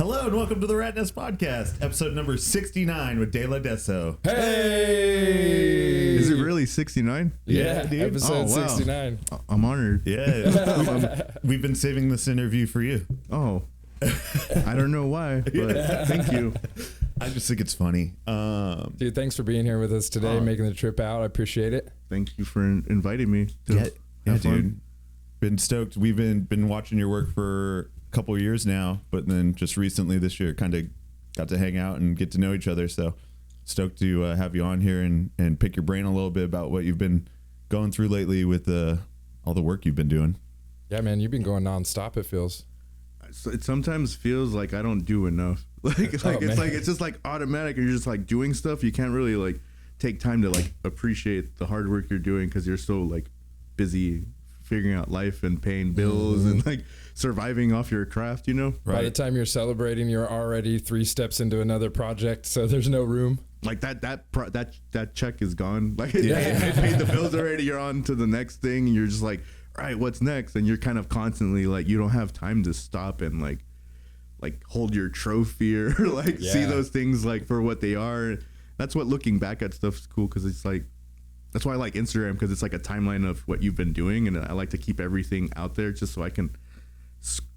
Hello and welcome to the Rat Nest Podcast, episode number 69 with Deladeso. Hey! Is it really 69? Yeah, dude. episode Oh, wow. 69. I'm honored. Yeah, we've been saving this interview for you. Oh, I don't know why, but thank you. I just think it's funny. Dude, thanks for being here with us today, making the trip out. I appreciate it. Thank you for inviting me. To have fun. Dude. Been stoked. We've been watching your work for a couple of years now, but then just recently this year kind of got to hang out and get to know each other. So stoked to have you on here and pick your brain a little bit about what you've been going through lately with all the work you've been doing. Yeah, man, you've been going nonstop, it feels. It sometimes feels like I don't do enough. It's just like automatic, and you're just like doing stuff. You can't really like take time to like appreciate the hard work you're doing because you're so like busy figuring out life and paying bills and like surviving off your craft, you know? Right. By the time you're celebrating, you're already 3 steps into another project, so there's no room. Like that check is gone. Like it paid the bills already. You're on to the next thing. And you're just like, all right, what's next? And you're kind of constantly like, you don't have time to stop and like hold your trophy or like see those things like for what they are. That's what looking back at stuff is cool, because it's like, that's why I like Instagram, because it's like a timeline of what you've been doing, and I like to keep everything out there just so I can,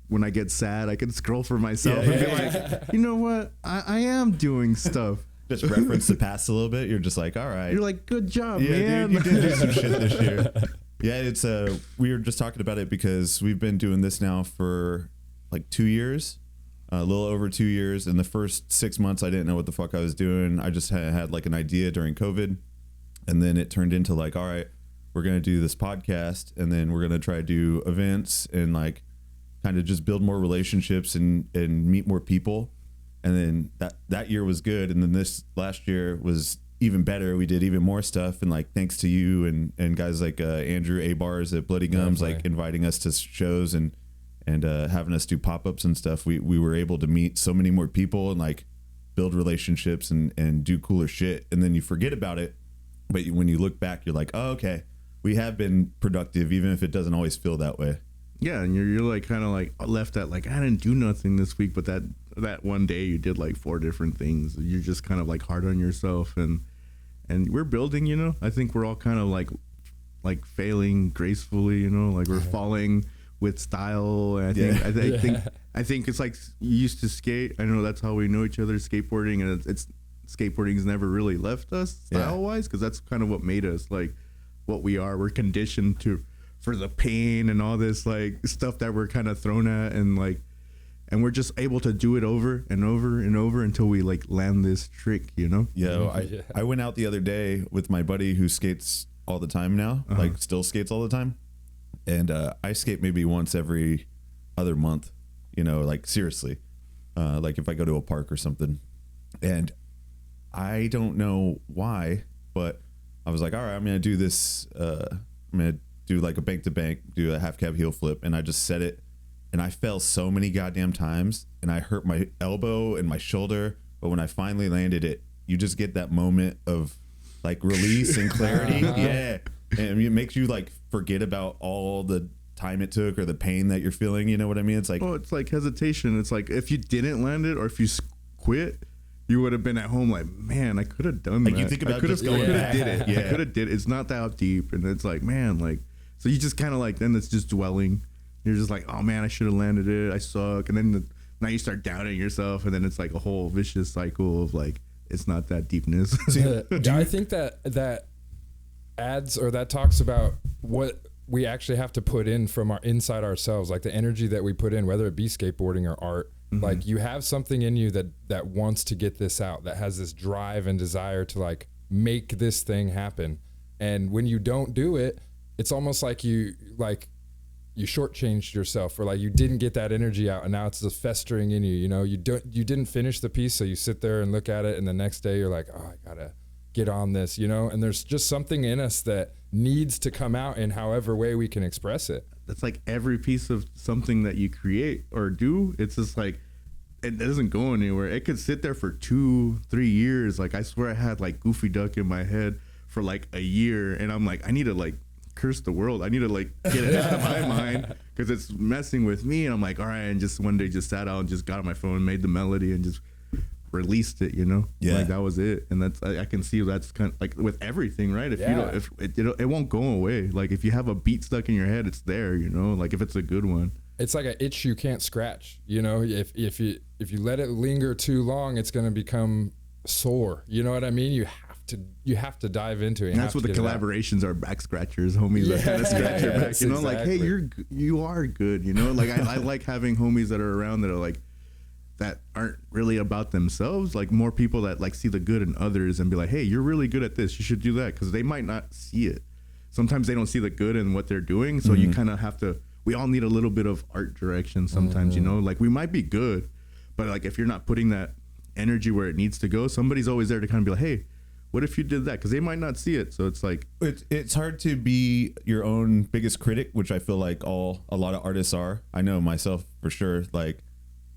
when I get sad, I can scroll for myself and be like, you know what, I am doing stuff. Just reference the past a little bit. You're just like, all right. You're like, good job, Dude, man. you did do some shit this year. Yeah, it's we were just talking about it because we've been doing this now for like 2 years, a little over 2 years. In the first 6 months, I didn't know what the fuck I was doing. I just had like an idea during COVID. And then it turned into like, all right, we're going to do this podcast, and then we're going to try to do events and like kind of just build more relationships and meet more people. And then that year was good. And then this last year was even better. We did even more stuff. And like, thanks to you and guys like Andrew A. Bars at Bloody Gums, like inviting us to shows and having us do pop-ups and stuff, we were able to meet so many more people and like build relationships and do cooler shit. And then you forget about it. But when you look back, you're like, oh, okay, we have been productive, even if it doesn't always feel that way. Yeah, and you're like kind of like left at like, I didn't do nothing this week, but that one day you did like 4 different things. You're just kind of like hard on yourself, and we're building, you know. I think we're all kind of like failing gracefully, you know, like we're falling with style. And I think it's like you used to skate. I know that's how we know each other, skateboarding, and it's skateboarding's never really left us style wise, because that's kind of what made us like what we are. We're conditioned for the pain and all this like stuff that we're kind of thrown at, and we're just able to do it over and over and over until we like land this trick, you know? I went out the other day with my buddy who skates all the time now, like still skates all the time. And I skate maybe once every other month, you know, like seriously, like if I go to a park or something. And I don't know why, but I was like, all right, I'm going to do this. I'm going to do like a bank to bank, do a half cab heel flip. And I just set it, and I fell so many goddamn times, and I hurt my elbow and my shoulder. But when I finally landed it, you just get that moment of like release and clarity. Yeah. And it makes you like forget about all the time it took or the pain that you're feeling. You know what I mean? It's like, it's like hesitation. It's like if you didn't land it, or if you quit, you would have been at home like, man, I could have done that. You think about I could have did it. Yeah, I could have did it. It's not that deep, and it's like, man, like, so you just kind of like, then it's just dwelling. You're just like, oh man, I should have landed it. I suck. And then now you start doubting yourself, and then it's like a whole vicious cycle of like, it's not that deepness. I think that adds, or that talks about what we actually have to put in from our inside ourselves, like the energy that we put in, whether it be skateboarding or art. Like you have something in you that wants to get this out, that has this drive and desire to like make this thing happen. And when you don't do it, it's almost like you shortchanged yourself, or like you didn't get that energy out, and now it's just festering in you. You know, you didn't finish the piece, so you sit there and look at it, and the next day you're like, oh, I gotta get on this, you know. And there's just something in us that needs to come out in however way we can express it. That's like every piece of something that you create or do. It's just like, it doesn't go anywhere. It could sit there for 2-3 years. Like I swear I had like Goofy Duck in my head for like a year, and I'm like, I need to like curse the world. I need to like get it out of my mind because it's messing with me. And I'm like, all right. And just one day just sat out and just got on my phone, made the melody and just released it, you know? Yeah. Like that was it. And that's, I can see that's kind of like with everything, right? If you don't, if it won't go away. Like if you have a beat stuck in your head, it's there, you know? Like if it's a good one. It's like an itch you can't scratch, you know? If you let it linger too long, it's going to become sore. You know what I mean? You have to dive into it. And that's what the collaborations are, back scratchers, homies that kind of scratch your back, you know, like, hey, you are good, you know, like I like having homies that are around that are like, that aren't really about themselves, like more people that like see the good in others and be like, hey, you're really good at this, you should do that, because they might not see it. Sometimes they don't see the good in what they're doing, so you kind of have to, we all need a little bit of art direction sometimes, you know, like we might be good, but like if you're not putting that energy where it needs to go, somebody's always there to kind of be like, hey, what if you did that? Because they might not see it. So it's like it's hard to be your own biggest critic, which I feel like a lot of artists are. I know myself for sure. Like,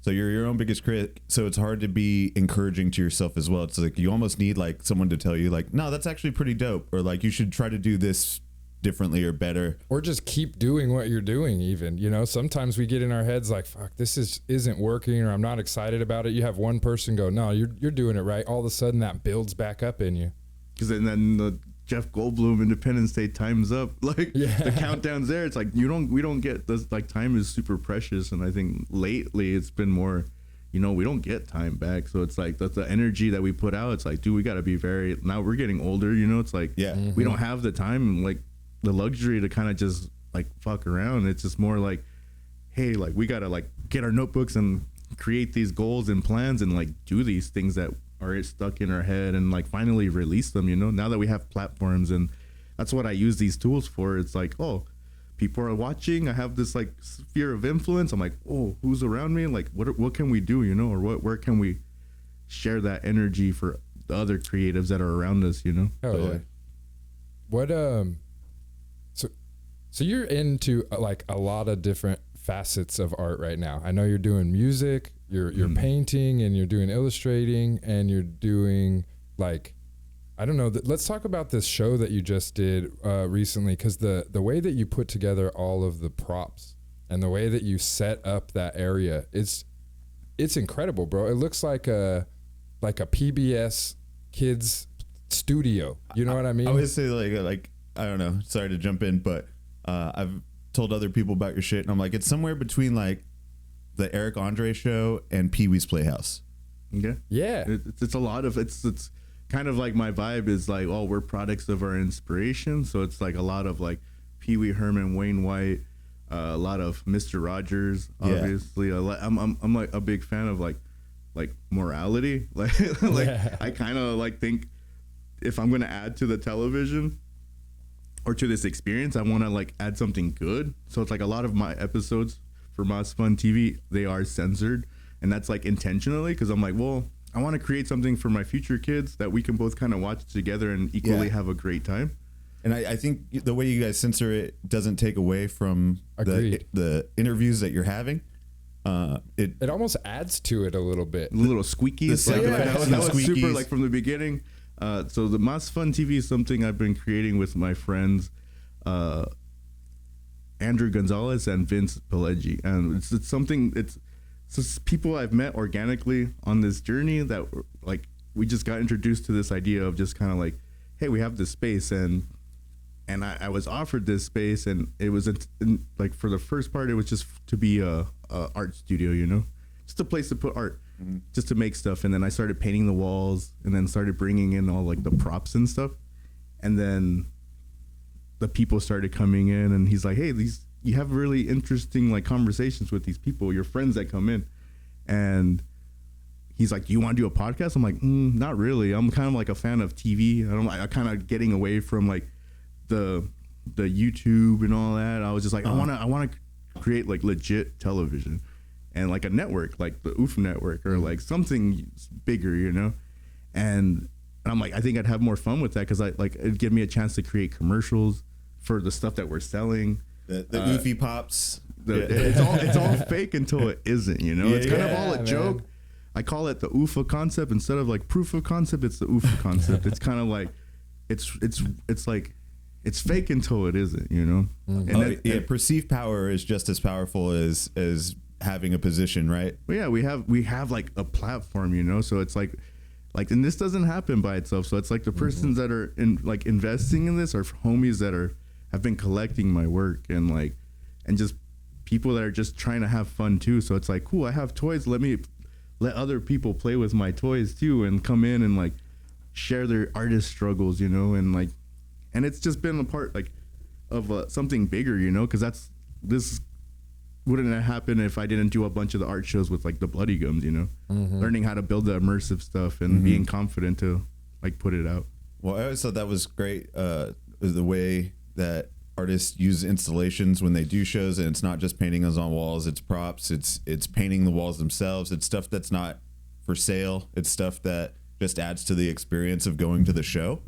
so you're your own biggest critic. So it's hard to be encouraging to yourself as well. It's like you almost need like someone to tell you like, no, that's actually pretty dope, or like you should try to do this differently or better, or just keep doing what you're doing. Even, you know, sometimes we get in our heads like, fuck, this isn't working, or I'm not excited about it. You have one person go, no, you're doing it right. All of a sudden that builds back up in you. Because then the Jeff Goldblum Independence Day time's up, like the countdown's there. It's like we don't get this, like time is super precious, and I think lately it's been more, you know, we don't get time back. So it's like the energy that we put out, it's like, dude, we got to be very, now we're getting older, you know, it's like we don't have the time, like the luxury to kind of just like fuck around. It's just more like, hey, like we gotta like get our notebooks and create these goals and plans and like do these things that are stuck in our head and like finally release them, you know, now that we have platforms. And that's what I use these tools for. It's like, oh, people are watching, I have this like sphere of influence, I'm like, oh, who's around me, like what can we do, you know, or where can we share that energy for the other creatives that are around us, you know? What so you're into like a lot of different facets of art right now. I know you're doing music, you're painting, and you're doing illustrating, and you're doing like, I don't know. Let's talk about this show that you just did recently, because the way that you put together all of the props and the way that you set up that area, it's incredible, bro. It looks like a PBS kids studio. You know what I mean? I would say like I don't know. Sorry to jump in, but I've told other people about your shit, and I'm like, it's somewhere between like the Eric Andre show and Pee-wee's Playhouse. Yeah. It's a lot of it's kind of like my vibe is like, oh, we're products of our inspiration. So it's like a lot of like Pee Wee Herman, Wayne White, a lot of Mr. Rogers, obviously. I'm like a big fan of like morality. Like I kind of like think if I'm gonna add to the television or to this experience, I want to like add something good. So it's like a lot of my episodes for Mas Fun TV, they are censored, and that's like intentionally, because I'm like, well, I want to create something for my future kids that we can both kind of watch together and equally have a great time. And I think the way you guys censor it doesn't take away from the interviews that you're having. It almost adds to it a little bit. Little squeakies. That was super like from the beginning. So the Mas Fun TV is something I've been creating with my friends, Andrew Gonzalez and Vince Pileggi, and it's something, it's just people I've met organically on this journey that like we just got introduced to this idea of just kind of like, hey, we have this space, and I was offered this space, and it was like for the first part it was just to be a art studio, you know, just a place to put art. Just to make stuff. And then I started painting the walls, and then started bringing in all like the props and stuff, and then the people started coming in, and he's like, hey, you have really interesting like conversations with these people, your friends that come in, and he's like, do you want to do a podcast? I'm like, not really. I'm kind of like a fan of TV. I'm kind of getting away from like the YouTube and all that. I was just like, I want to create like legit television and like a network, like the OOF network, or like something bigger, you know? And I'm like, I think I'd have more fun with that, because it'd give me a chance to create commercials for the stuff that we're selling. The Oofy Pops. It's all fake until it isn't, you know? It's kind of all a joke. I call it the OOFA concept. Instead of like proof of concept, it's the OOFA concept. It's kind of like, it's like, it's fake until it isn't, you know. And perceived power is just as powerful as having a position, right? Well, yeah, we have like a platform, you know. So it's like, and this doesn't happen by itself. So it's like the persons that are investing in this are homies that have been collecting my work, and just people that are just trying to have fun too. So it's like, cool, I have toys. Let other people play with my toys too, and come in and like share their artist struggles, you know, and it's just been a part like of something bigger, you know, because this wouldn't have happened if I didn't do a bunch of the art shows with like the Bloody Gums, you know, learning how to build the immersive stuff and being confident to like put it out. Well, I always thought that was great, the way that artists use installations when they do shows, and it's not just painting us on walls, it's props, it's painting the walls themselves, it's stuff that's not for sale, it's stuff that just adds to the experience of going to the show.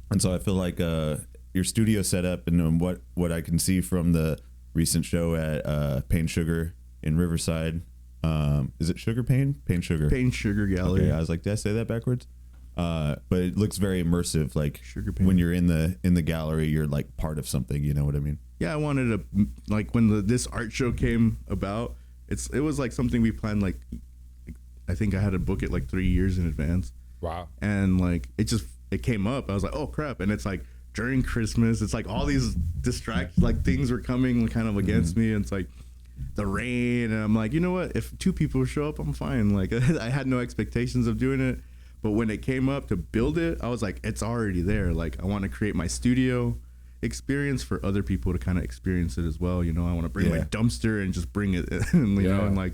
And so I feel like your studio setup, and what I can see from the recent show at Pain Sugar in Riverside, is it Sugar Pain Sugar Gallery? Okay, I was like, did I say that backwards? But it looks very immersive. Like Sugar Pain. When you're in the gallery, you're like part of something. You know what I mean? Yeah, I wanted to, like, when this art show came about, it was like something we planned, like, I think I had to book it like 3 years in advance. Wow. And like it came up. I was like, oh crap. And it's like during Christmas, it's like all these things were coming kind of against me, and it's like the rain, and I'm like, you know what, if 2 people show up, I'm fine. Like I had no expectations of doing it, but when it came up to build it, I was like, it's already there. Like I want to create my studio experience for other people to kind of experience it as well, you know. I want to bring my dumpster and just bring it in, you know,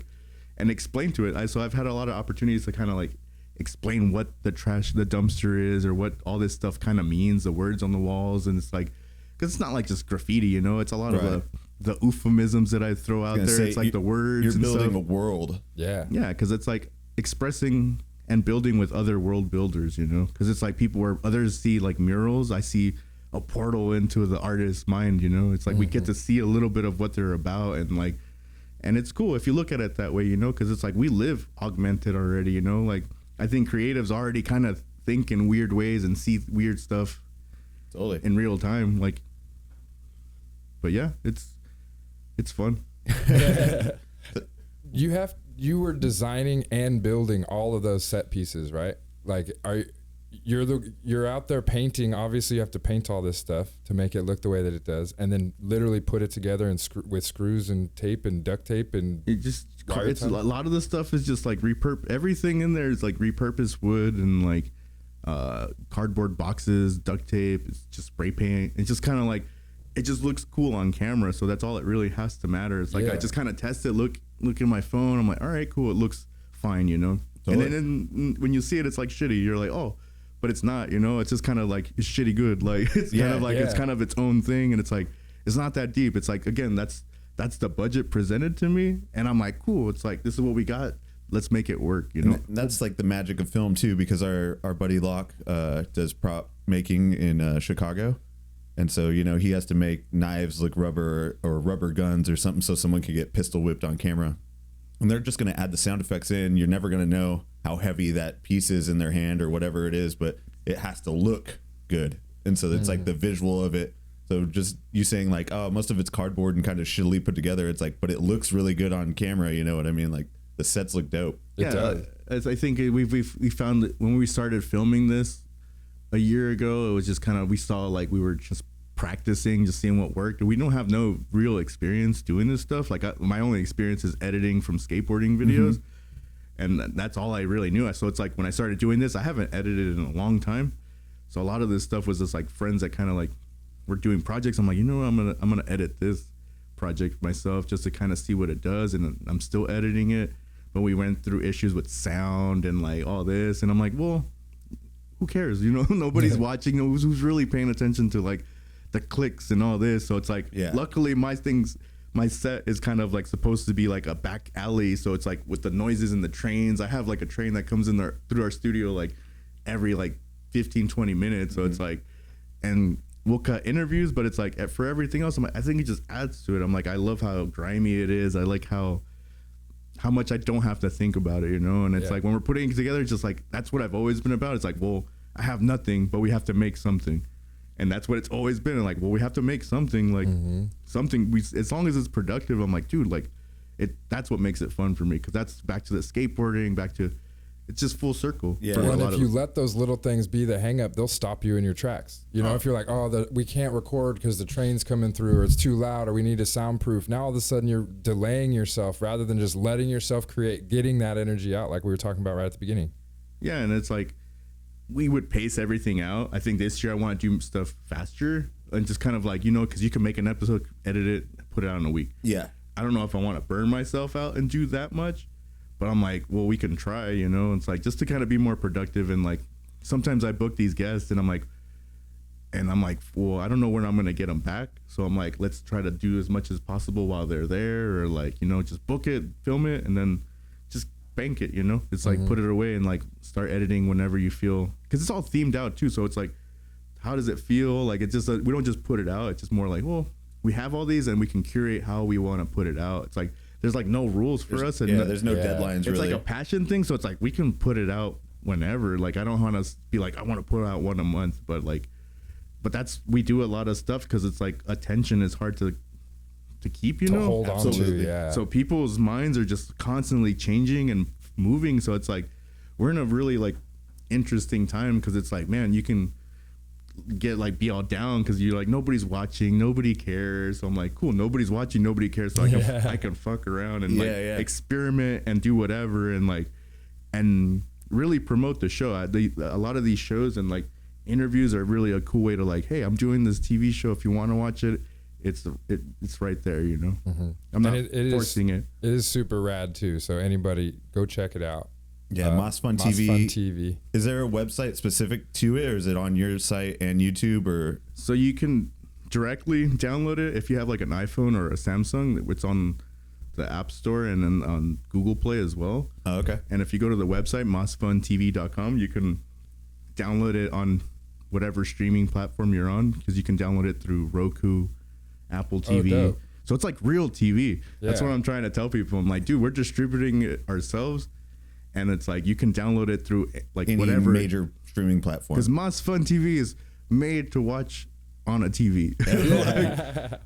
and explain to it. So I've had a lot of opportunities to kind of like explain what the dumpster is, or what all this stuff kind of means, the words on the walls. And it's like, because it's not like just graffiti, you know, it's a lot of the euphemisms that I throw out there. It's like the words. You're and building stuff. a world. Yeah, because it's like expressing and building with other world builders, you know, because it's like people where others see like murals, I see a portal into the artist's mind, you know. It's like we get to see a little bit of what they're about, and it's cool if you look at it that way, you know, because it's like we live augmented already, you know. Like I think creatives already kind of think in weird ways and see weird stuff in real time, like. But yeah, it's fun. You were designing and building all of those set pieces, right? Like, you're out there painting. Obviously, you have to paint all this stuff to make it look the way that it does, and then literally put it together and with screws and tape and duct tape and it's a lot of the stuff is just like everything in there is like repurposed wood and like cardboard boxes, duct tape. It's just spray paint. It's just kind of like, it just looks cool on camera, so that's all it really has to matter. It's like I just kind of test it, look at my phone. I'm like, all right, cool, it looks fine, you know. Totally. And then when you see it, it's like shitty. You're like, oh, but it's not, you know. It's just kind of like, it's shitty good. Like it's kind of like it's kind of its own thing, and it's like it's not that deep. It's like, again, that's the budget presented to me, and I'm like, cool. It's like, this is what we got. Let's make it work, you know. And that's like the magic of film too, because our buddy Locke does prop making in Chicago. And so, you know, he has to make knives look rubber or rubber guns or something so someone could get pistol whipped on camera. And they're just going to add the sound effects in. You're never going to know how heavy that piece is in their hand or whatever it is, but it has to look good. And so it's like the visual of it. So just you saying like, oh, most of it's cardboard and kind of shittily put together. It's like, but it looks really good on camera. You know what I mean? Like the sets look dope. It does. As I think we found that when we started filming this a year ago, it was just kind of, we saw like we were just practicing, just seeing what worked. We don't have no real experience doing this stuff. Like my only experience is editing from skateboarding videos, and that's all I really knew. So it's like when I started doing this, I haven't edited in a long time. So a lot of this stuff was just like friends that kind of like were doing projects. I'm like, you know, I'm gonna edit this project myself just to kind of see what it does, and I'm still editing it. But we went through issues with sound and like all this, and I'm like, well, who cares? You know, nobody's watching. Who's really paying attention to like the clicks and all this? So it's like, luckily my set is kind of like supposed to be like a back alley. So it's like with the noises and the trains. I have like a train that comes in there through our studio like every like 15-20 minutes. So it's like, and we'll cut interviews, but it's like for everything else, I'm like, I think it just adds to it. I'm like, I love how grimy it is. I like how much I don't have to think about it, you know? And it's like when we're putting it together, it's just like, that's what I've always been about. It's like, well, I have nothing, but we have to make something. And that's what it's always been. And like, well, we have to make something like something. As long as it's productive, I'm like, dude, like, that's what makes it fun for me, because that's back to the skateboarding, back to it's just full circle. Yeah. And if you let those little things be the hang up, they'll stop you in your tracks. You know, if you're like, oh, we can't record because the train's coming through, or it's too loud, or we need a soundproof. Now all of a sudden you're delaying yourself rather than just letting yourself create, getting that energy out, like we were talking about right at the beginning. Yeah, and it's like we would pace everything out. I think this year I want to do stuff faster and just kind of like, you know, because you can make an episode, edit it, put it out in a week. Yeah. I don't know if I want to burn myself out and do that much, but I'm like, well, we can try, you know. It's like just to kind of be more productive. And like sometimes I book these guests and I'm like, well, I don't know when I'm gonna get them back, so I'm like, let's try to do as much as possible while they're there, or like, you know, just book it, film it, and then just bank it, you know. It's like put it away and like start editing whenever you feel, because it's all themed out too. So it's like, how does it feel? Like it's just we don't just put it out. It's just more like, well, we have all these and we can curate how we want to put it out. It's like there's like no rules for us, and there's no deadlines. It's really like a passion thing. So it's like we can put it out whenever. Like I don't want to be like I want to put out one a month, but that's we do a lot of stuff because it's like attention is hard to keep, you know, hold on to. Yeah. So people's minds are just constantly changing and moving. So it's like we're in a really like interesting time, because it's like, man, you can get like be all down because you're like nobody's watching, nobody cares. So I'm like, cool, nobody's watching, nobody cares, so I can fuck around and experiment and do whatever, and like and really promote the show. A lot of these shows and like interviews are really a cool way to like, hey, I'm doing this TV show, if you want to watch it, it's right there, you know. I'm not forcing it. It is super rad too, so anybody go check it out. Yeah, Moss Fun TV. Fun TV. Is there a website specific to it, or is it on your site and YouTube? Or so you can directly download it if you have like an iPhone or a Samsung. It's on the App Store and then on Google Play as well. Oh, okay. And if you go to the website mossfuntv.com, you can download it on whatever streaming platform you're on, because you can download it through Roku, Apple TV. So it's like real TV. That's what I'm trying to tell people. I'm like, dude, we're distributing it ourselves. And it's like you can download it through like any whatever major streaming platform. Because Moss Fun TV is made to watch on a TV.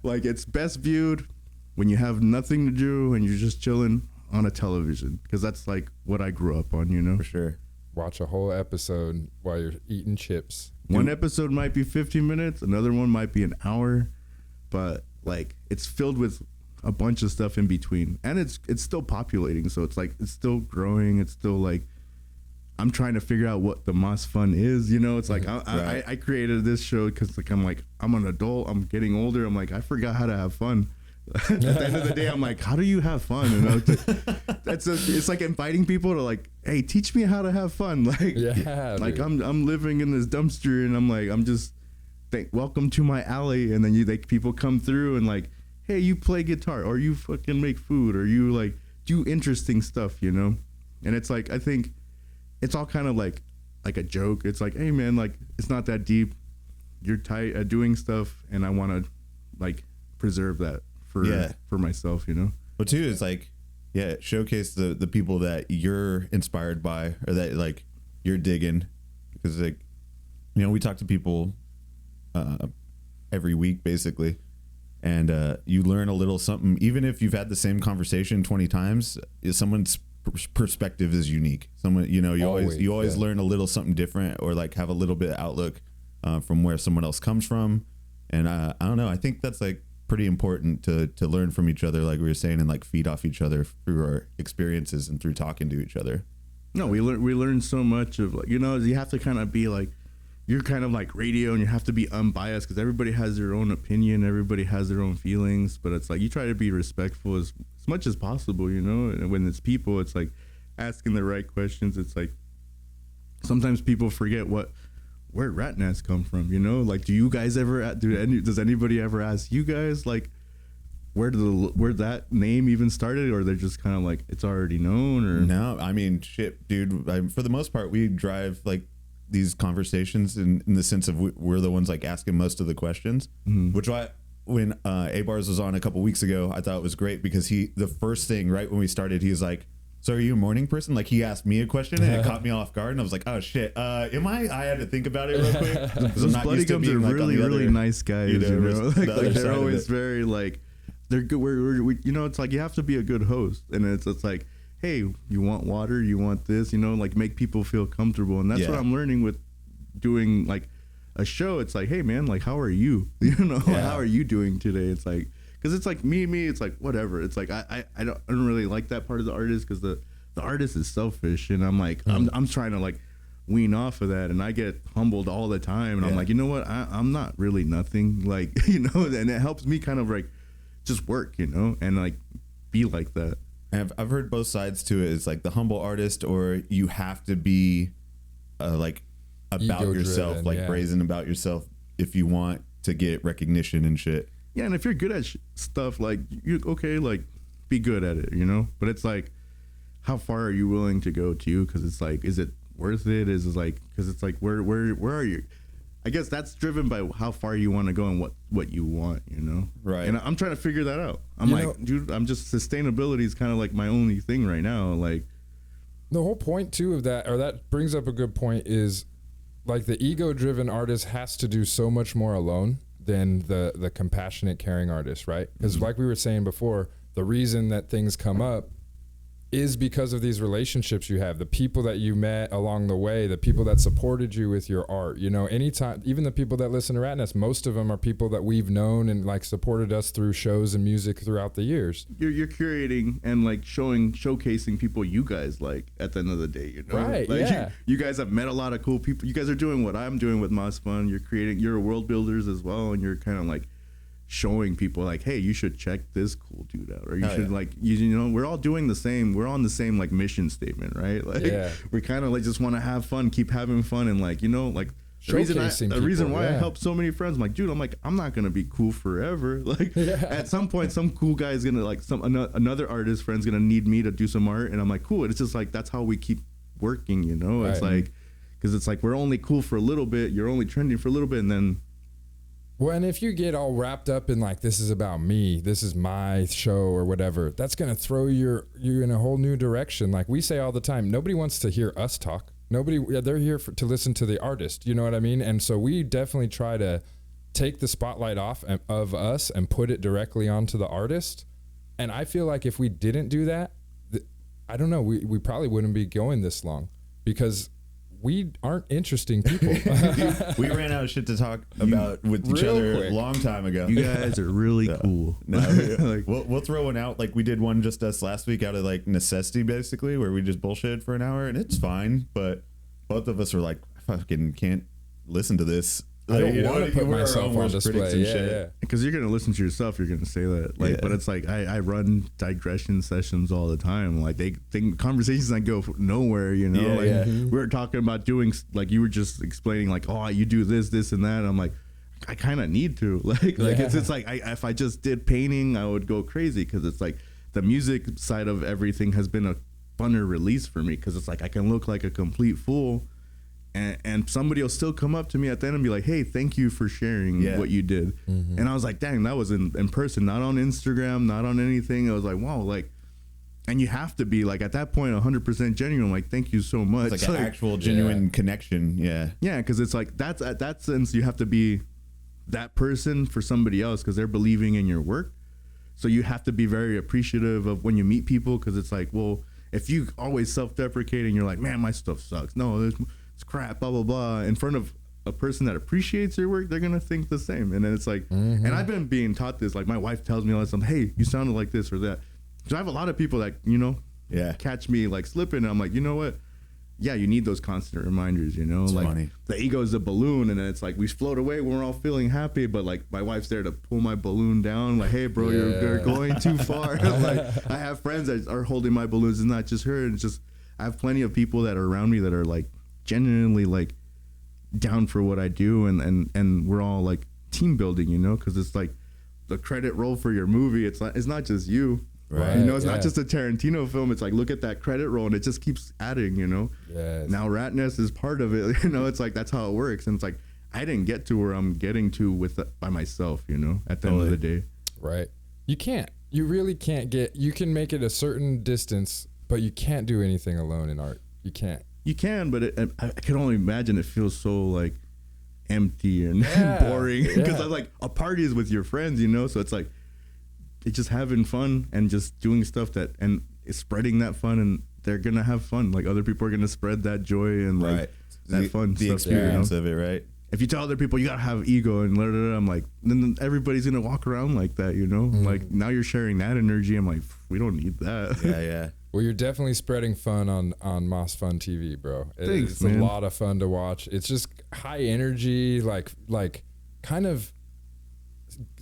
like it's best viewed when you have nothing to do and you're just chilling on a television. Because that's like what I grew up on, you know. For sure. Watch a whole episode while you're eating chips. One episode might be 15 minutes, another one might be an hour, but like it's filled with a bunch of stuff in between, and it's still populating, so it's like it's still growing. It's still like I'm trying to figure out what the Moss Fun is, you know. It's like I created this show because like I'm an adult, I'm getting older, I'm like I forgot how to have fun. At the end of the day, I'm like, how do you have fun? And it's like inviting people to like, hey, teach me how to have fun. Like, like I'm living in this dumpster, and I'm like, I'm just welcome to my alley, and then people come through and like, hey, you play guitar, or you fucking make food, or you like do interesting stuff, you know. And it's like I think it's all kind of like a joke. It's like, hey man, like it's not that deep. You're tight at doing stuff, and I want to like preserve that for myself, you know. But too, it's like, showcase the people that you're inspired by, or that like you're digging, because like, you know, we talk to people every week basically, and you learn a little something, even if you've had the same conversation 20 times. Someone's perspective is unique. Someone, you know, you always learn a little something different, or like have a little bit of outlook from where someone else comes from. And I don't know, I think that's like pretty important to learn from each other, like we were saying, and like feed off each other through our experiences and through talking to each other. No, we learn so much of, like, you know, you have to kind of be like, you're kind of like radio, and you have to be unbiased, because everybody has their own opinion, everybody has their own feelings, but it's like you try to be respectful as much as possible, you know. And when it's people, it's like asking the right questions. It's like sometimes people forget where Ratnaz come from, you know. Like, do you guys ever does anybody ever ask you guys like where that name even started, or they're just kind of like it's already known? Or no, I mean, shit, dude, for the most part we drive like these conversations in the sense of we're the ones like asking most of the questions. Which when A-Bars was on a couple weeks ago, I thought it was great, because the first thing right when we started, he was like, So are you a morning person? Like he asked me a question and it caught me off guard and I was like, oh shit, am I had to think about it real quick. Those buddy gums are like really, really nice guys, you know? Like they're always very like, they're good. We, you know, it's like you have to be a good host. And it's like, hey, you want water? You want this? You know, like make people feel comfortable. And that's what I'm learning with doing like a show. It's like, hey man, like how are you? You know, how are you doing today? It's like, because it's like me, it's like whatever. It's like I don't really like that part of the artist because the artist is selfish, and I'm like I'm trying to like wean off of that, and I get humbled all the time, and I'm like, you know what, I'm not really nothing, like, you know, and it helps me kind of like just work, you know, and like be like that. I've heard both sides to it. It's like the humble artist, or you have to be like about yourself, like brazen about yourself if you want to get recognition and shit. Yeah, and if you're good at stuff, like you like be good at it, you know. But it's like, how far are you willing to go to? Because it's like, is it worth it? Is it like, because it's like, where are you? I guess that's driven by how far you want to go and what you want, you know. Right. And I'm trying to figure that out. I'm dude, I'm just sustainability is kind of like my only thing right now. Like the whole point too of that, or that brings up a good point, is like the ego-driven artist has to do so much more alone than the compassionate, caring artist, right? Because like we were saying before, the reason that things come up is because of these relationships you have, the people that you met along the way, the people that supported you with your art. You know, anytime, even the people that listen to Rat Nest, most of them are people that we've known and like supported us through shows and music throughout the years. You're curating and like showcasing people you guys like at the end of the day, you know? Right, like yeah. You guys have met a lot of cool people. You guys are doing what I'm doing with Moss Fun. You're world builders as well, and you're kind of like showing people like, hey, you should check this cool dude out, or you should like, you know, we're all doing the same, we're on the same like mission statement, right? Like we kind of like just want to have fun, keep having fun, and like, you know, like the reason why I help so many friends, I'm like, dude, I'm not gonna be cool forever. Like at some point some cool guy is gonna like another artist friend's gonna need me to do some art, and I'm like, cool. It's just like that's how we keep working, you know. It's like, because it's like we're only cool for a little bit, you're only trending for a little bit, and then well, and if you get all wrapped up in like, this is about me, this is my show or whatever, that's going to throw you in a whole new direction. Like we say all the time, nobody wants to hear us talk. They're here to listen to the artist. You know what I mean? And so we definitely try to take the spotlight off of us and put it directly onto the artist. And I feel like if we didn't do that, I don't know, we probably wouldn't be going this long, because we aren't interesting people. We ran out of shit to talk about with each other a long time ago. You guys are really cool. No, like, we'll throw one out. Like we did one just us last week out of like necessity, basically, where we just bullshit for an hour, and it's fine. But both of us were like, I fucking can't listen to this. I don't want to put myself on display. Yeah. Because you're gonna listen to yourself, you're gonna say that. Like, but it's like I run digression sessions all the time. Like they think conversations that go nowhere. You know, we were talking about doing, like you were just explaining, like, oh, you do this, and that. I'm like, I kind of need to. Like it's like if I just did painting, I would go crazy, because it's like the music side of everything has been a funner release for me, because it's like I can look like a complete fool. And somebody will still come up to me at the end and be like, hey, thank you for sharing what you did. And I was like, dang, that was in person, not on Instagram, not on anything. I was like, wow, like, and you have to be like at that point 100% genuine, like, thank you so much. It's like an actual genuine connection. Yeah, because it's like that's at that sense you have to be that person for somebody else, because they're believing in your work. So you have to be very appreciative of when you meet people, because it's like, well, if you always self-deprecating, you're like, man, my stuff sucks. No, it's crap, blah blah blah, in front of a person that appreciates your work, they're gonna think the same. And then it's like, and I've been being taught this, like my wife tells me all the time, hey, you sounded like this or that. So I have a lot of people that, you know, catch me like slipping, and I'm like, you know what, you need those constant reminders, you know. It's like funny. The ego is a balloon, and then it's like we float away when we're all feeling happy, but like my wife's there to pull my balloon down, like, hey bro, you're going too far. Like I have friends that are holding my balloons, and not just her. And it's just, I have plenty of people that are around me that are like genuinely like down for what I do, and we're all like team building, you know, because it's like the credit roll for your movie, it's not just you, right? You know, it's not just a Tarantino film. It's like, look at that credit roll, and it just keeps adding, you know. Now Rat Nest is part of it, you know. It's like that's how it works, and it's like I didn't get to where I'm getting to by myself, you know, at the end of the day. Right. You really can't get, you can make it a certain distance, But you can't do anything alone in art. You can't. You can, but I can only imagine it feels so like empty and boring because like a party is with your friends, you know, so it's like it's just having fun and just doing stuff that and spreading that fun, and they're gonna have fun. Like other people are gonna spread that joy and like that fun the stuff, experience you know? of it, right? If you tell other people you gotta have ego and I'm like, then everybody's gonna walk around like that, you know? Like now you're sharing that energy. I'm like, we don't need that. Yeah. Well, you're definitely spreading fun on Moss Fun TV, bro. Thanks, it's man. a lot of fun to watch. It's just high energy, like kind of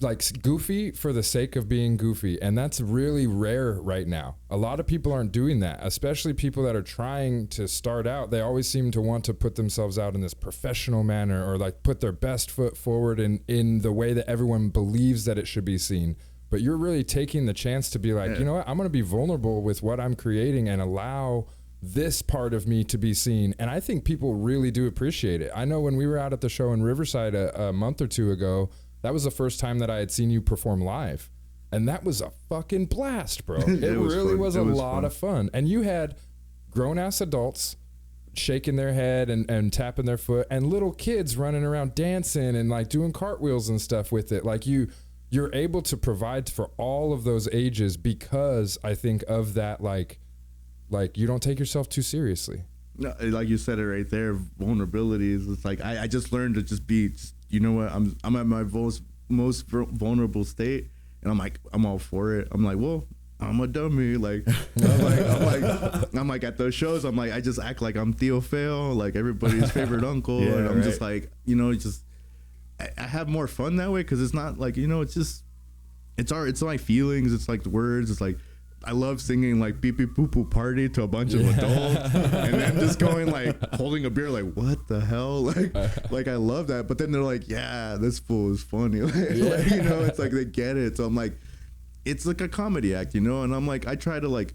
like goofy for the sake of being goofy, and that's really rare right now. A lot of people aren't doing that, especially people that are trying to start out. They always seem to want to put themselves out in this professional manner, or like put their best foot forward in the way that everyone believes that it should be seen. But you're really taking the chance to be like, you know what, I'm going to be vulnerable with what I'm creating and allow this part of me to be seen. And I think people really do appreciate it. I know when we were out at the show in Riverside a month or two ago, that was the first time that I had seen you perform live. And that was a fucking blast, bro. It really was a lot of fun. And you had grown-ass adults shaking their head and tapping their foot, and little kids running around dancing and like doing cartwheels and stuff with it. Like you're able to provide for all of those ages because I think of that, like you don't take yourself too seriously. No, like you said it right there, vulnerabilities. It's like I just learned to just be, you know what, I'm at my most vulnerable state, and I'm like, I'm all for it. I'm like, well, I'm a dummy. Like, I'm like at those shows, I'm like, I just act like I'm Theo Fail, like everybody's favorite uncle, and I'm just like, you know, just I have more fun that way because it's not like, you know, it's just it's like feelings, it's like the words, it's like I love singing like beep beep poo poo party to a bunch of adults and then just going like holding a beer like what the hell, like I love that, but then they're like, yeah, this fool is funny, like, you know, it's like they get it. So I'm like, it's like a comedy act, you know, and I'm like, I try to like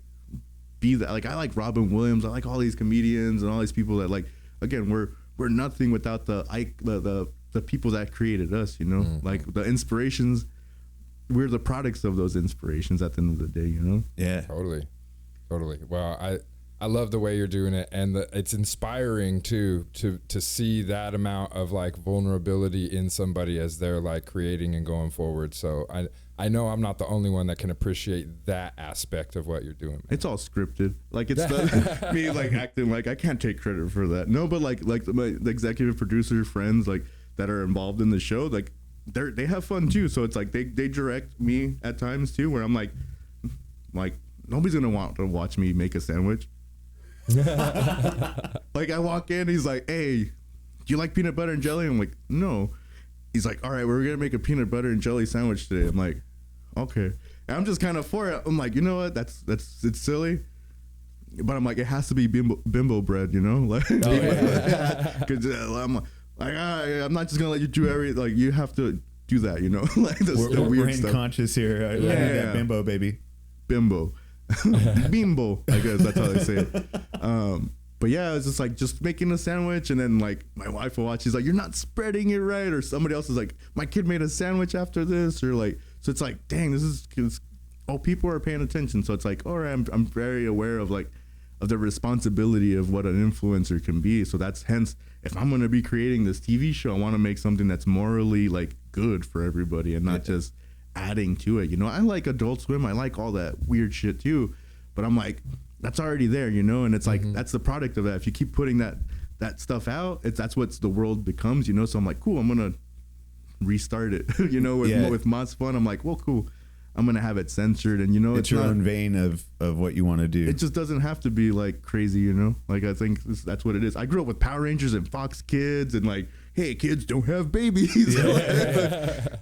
be that, like I like Robin Williams, I like all these comedians and all these people that, like, again, we're nothing without the people that created us, you know, like the inspirations. We're the products of those inspirations at the end of the day, you know? Yeah. Totally. Well, I love the way you're doing it, and it's inspiring too to see that amount of like vulnerability in somebody as they're like creating and going forward. So I know I'm not the only one that can appreciate that aspect of what you're doing, man. It's all scripted. Like it's me like acting like I can't take credit for that. No, but like the executive producer friends like that are involved in the show, like they have fun too. So it's like they direct me at times too, where I'm like nobody's gonna want to watch me make a sandwich. Like I walk in, he's like, hey, do you like peanut butter and jelly? I'm like, no. He's like, all right, we're gonna make a peanut butter and jelly sandwich today. I'm like, okay. And I'm just kind of for it. I'm like, you know what, it's silly, but I'm like, it has to be bimbo bread, you know, like, because I'm not just gonna let you do like you have to do that, you know, like the weird stuff. Conscious here. I like that bimbo, baby. Bimbo. Bimbo, I guess that's how they say it. But yeah, it's just like just making a sandwich, and then like my wife will watch, she's like, you're not spreading it right, or somebody else is like, my kid made a sandwich after this, or like, so it's like, dang, this is people are paying attention. So it's like, all right, I'm very aware of like of the responsibility of what an influencer can be. So that's hence, if I'm going to be creating this TV show, I want to make something that's morally like good for everybody and not just adding to it. You know, I like Adult Swim, I like all that weird shit too, but I'm like, that's already there, you know, and it's like that's the product of that. If you keep putting that stuff out, that's what the world becomes, you know. So I'm like, cool, I'm gonna restart it, you know, with Moss Fun. I'm like, well, cool, I'm gonna have it censored, and you know, it's your own vein of what you want to do. It just doesn't have to be like crazy, you know. Like I think that's what it is. I grew up with Power Rangers and Fox Kids, and like, hey, kids, don't have babies.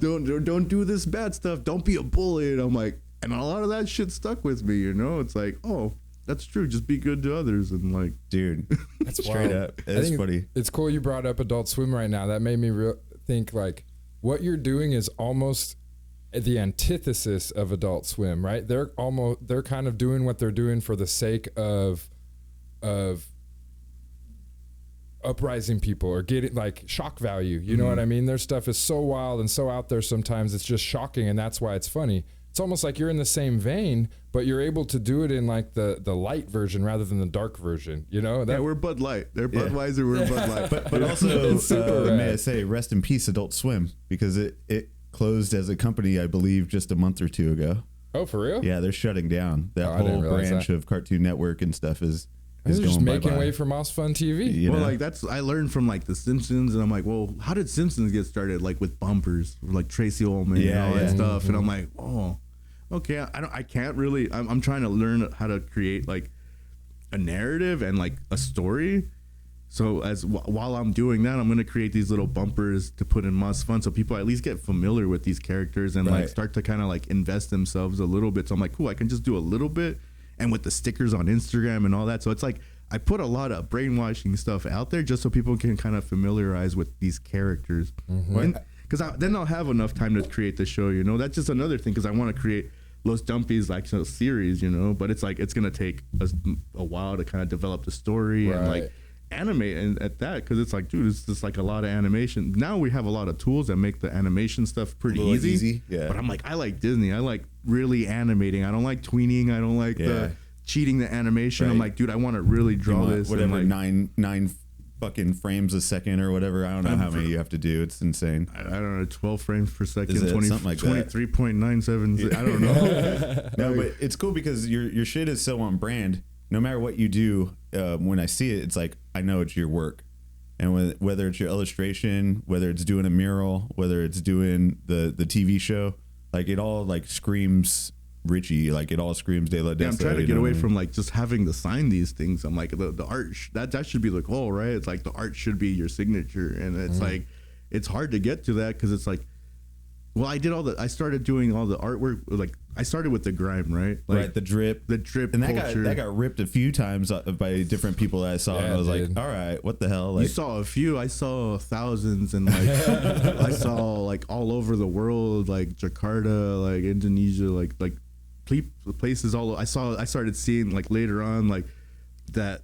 Don't do this bad stuff. Don't be a bully. And I'm like, and a lot of that shit stuck with me, you know. It's like, oh, that's true. Just be good to others, and like, dude, that's straight up. It's funny. It's cool you brought up Adult Swim right now. That made me think like what you're doing is almost the antithesis of Adult Swim, right? They're kind of doing what they're doing for the sake of uprising people or getting like shock value. You know what I mean? Their stuff is so wild and so out there sometimes it's just shocking, and that's why it's funny. it's almost like you're in the same vein, but you're able to do it in like the light version rather than the dark version. You know? Yeah, we're Bud Light. They're Budweiser. We're Bud Light. But also, may I say, rest in peace, Adult Swim, because it closed as a company, I believe, just a month or two ago. Oh, for real? Yeah, they're shutting down. That I didn't whole realize branch that. of Cartoon Network and stuff is They're going just making bye-bye. way for Moss Fun TV. You well, know? like that's I learned from like The Simpsons, and I'm like, well, how did Simpsons get started? Like with bumpers, like Tracy Ullman and all that stuff. And I'm like, oh, okay. I can't really. I'm trying to learn how to create like a narrative and like a story. So while I'm doing that, I'm gonna create these little bumpers to put in Moss Fun, so people at least get familiar with these characters and like start to kind of like invest themselves a little bit. So I'm like, cool, I can just do a little bit, and with the stickers on Instagram and all that. So it's like I put a lot of brainwashing stuff out there just so people can kind of familiarize with these characters. Because then I'll have enough time to create the show. You know, that's just another thing. Because I want to create Los Dumpies like a series. You know, but it's like it's gonna take a while to kind of develop the story and like animate and at that, because it's like, dude, it's just like a lot of animation. Now we have a lot of tools that make the animation stuff pretty easy. Yeah. But I'm like, I like Disney. I like really animating. I don't like tweening. I don't like the cheating the animation. I'm like, dude, I want to really draw this. Whatever, like, nine fucking frames a second or whatever. I don't know how many you have to do. It's insane. I don't know, 12 frames per second, Is it something like that? 23.97. I don't know. No, but it's cool because your shit is so on brand. No matter what you do, when I see it, it's like, I know it's your work. And whether it's your illustration, whether it's doing a mural, whether it's doing the TV show, like it all like screams Richie, like it all screams Deladeso. Yeah, I'm trying to get away from like just having to sign these things. I'm like, the art, that should be the goal, right? It's like the art should be your signature. And it's like, it's hard to get to that because it's like, well, I started doing all the artwork. Like I started with the grime, right? Like the drip and culture. That got ripped a few times by different people that I saw. And I was like, all right, what the hell? Like, you saw a few. I saw thousands, and like I saw like all over the world, like Jakarta, like Indonesia, like places all. I started seeing like later on like that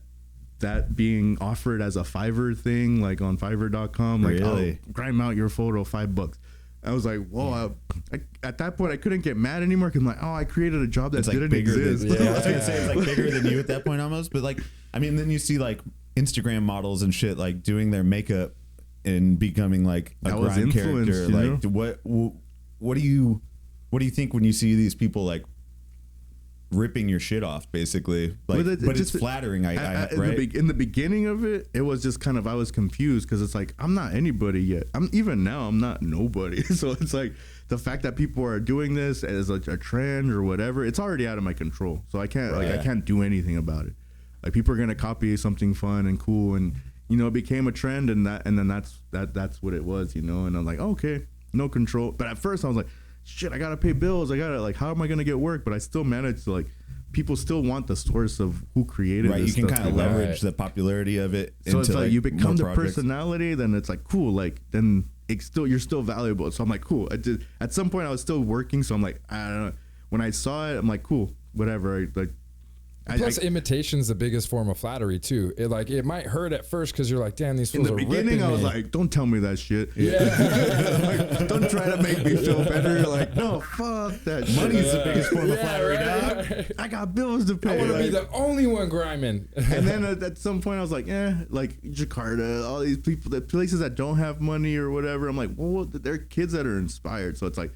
being offered as a Fiverr thing, like on Fiverr.com. Like, really? Oh, grime out your photo, $5. I was like, whoa. At that point, I couldn't get mad anymore because I'm like, oh, I created a job that didn't exist. I was gonna say it's like bigger than you at that point almost. But like, I mean, then you see like Instagram models and shit like doing their makeup and becoming like a grime character. Like, what do you think when you see these people like ripping your shit off, basically? Like, but it's flattering. Right? In the beginning of it, it was just kind of, I was confused because it's like, I'm not anybody yet. Even now, I'm not nobody. So it's like the fact that people are doing this as a trend or whatever, it's already out of my control. So I can't I can't do anything about it. Like people are gonna copy something fun and cool, and you know, it became a trend, and then that's what it was, you know. And I'm like, okay, no control. But at first I was like, shit, I gotta pay bills. I gotta, like, how am I gonna get work? But I still managed to, like, people still want the source of who created this. You can kind of leverage the popularity of it. So it's like you become the projects. personality, then it's like cool. Like then you're still valuable. So I'm like, cool. At some point I was still working, so I'm like, I don't know. When I saw it, I'm like, cool, whatever. Plus, imitation's the biggest form of flattery too. It might hurt at first because you're like, damn, these fools are ripping me. In the beginning, I was like, don't tell me that shit. Yeah. Like, don't try to make me feel better. Like, no, fuck that shit. Money's the biggest form of flattery, dog. Right. I got bills to pay. I want to be the only one grinding. And then at some point, I was like, like Jakarta, all these people, the places that don't have money or whatever. I'm like, well, they're kids that are inspired. So it's like,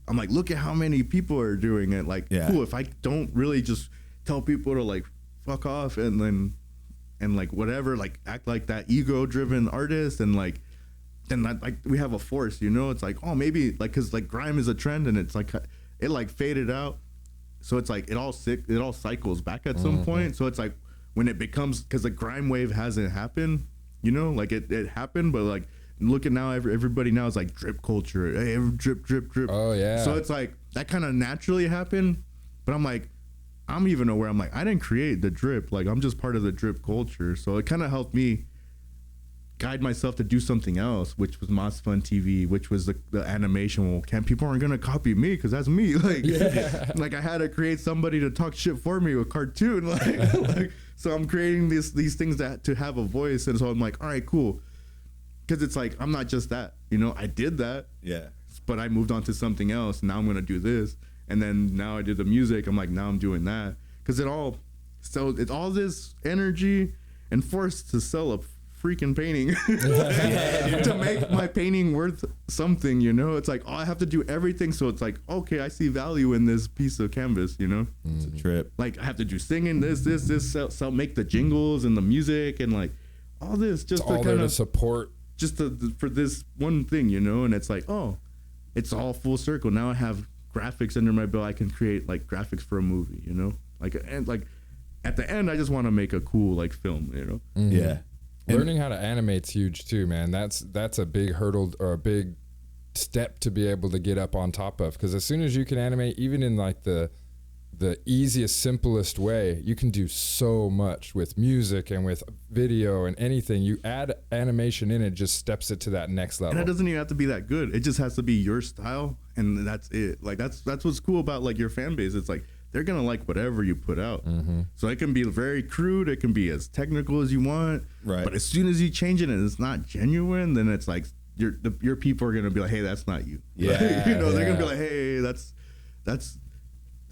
I'm like, look at how many people are doing it. Like, cool, if I don't really just tell people to like fuck off and like whatever, like act like that ego driven artist, and like then that, like we have a force, you know. It's like, oh, maybe like, because like grime is a trend, and it's like it like faded out, so it's like it all cycles back at some point. So it's like when it becomes, because the grime wave hasn't happened, you know, like it happened, but like looking now, everybody now is like drip culture. Hey, drip. Oh yeah. So it's like that kind of naturally happened, but I'm like, I'm even aware, I'm like, I didn't create the drip. Like, I'm just part of the drip culture. So it kind of helped me guide myself to do something else, which was Moss Fun TV, which was the animation. Well, people aren't going to copy me because that's me. Like, like I had to create somebody to talk shit for me with cartoon. Like so I'm creating these things to have a voice. And so I'm like, all right, cool. Because it's like, I'm not just that, you know, I did that. Yeah. But I moved on to something else. Now I'm going to do this. And then now I did the music. I'm like, now I'm doing that. Because it's all this energy and force to sell a freaking painting to make my painting worth something, you know? It's like, oh, I have to do everything. So it's like, okay, I see value in this piece of canvas, you know? It's a trip. Like, I have to do singing, this, sell, make the jingles and the music and like all this just it's to kind of support. Just for this one thing, you know? And it's like, oh, it's all full circle. Now I have graphics under my belt. I can create like graphics for a movie, you know? Like, and like at the end, I just want to make a cool like film, you know? Mm-hmm. Yeah. Learning how to animate's huge too, man. That's a big hurdle or a big step to be able to get up on top of. Because as soon as you can animate, even in like the easiest, simplest way, you can do so much with music and with video and anything. You add animation in, it just steps it to that next level. And it doesn't even have to be that good. It just has to be your style, and that's it. Like that's what's cool about like your fan base. It's like they're gonna like whatever you put out. Mm-hmm. So it can be very crude. It can be as technical as you want. Right. But as soon as you change it and it's not genuine, then it's like your people are gonna be like, hey, that's not you. Yeah. You know, they're gonna be like, hey, that's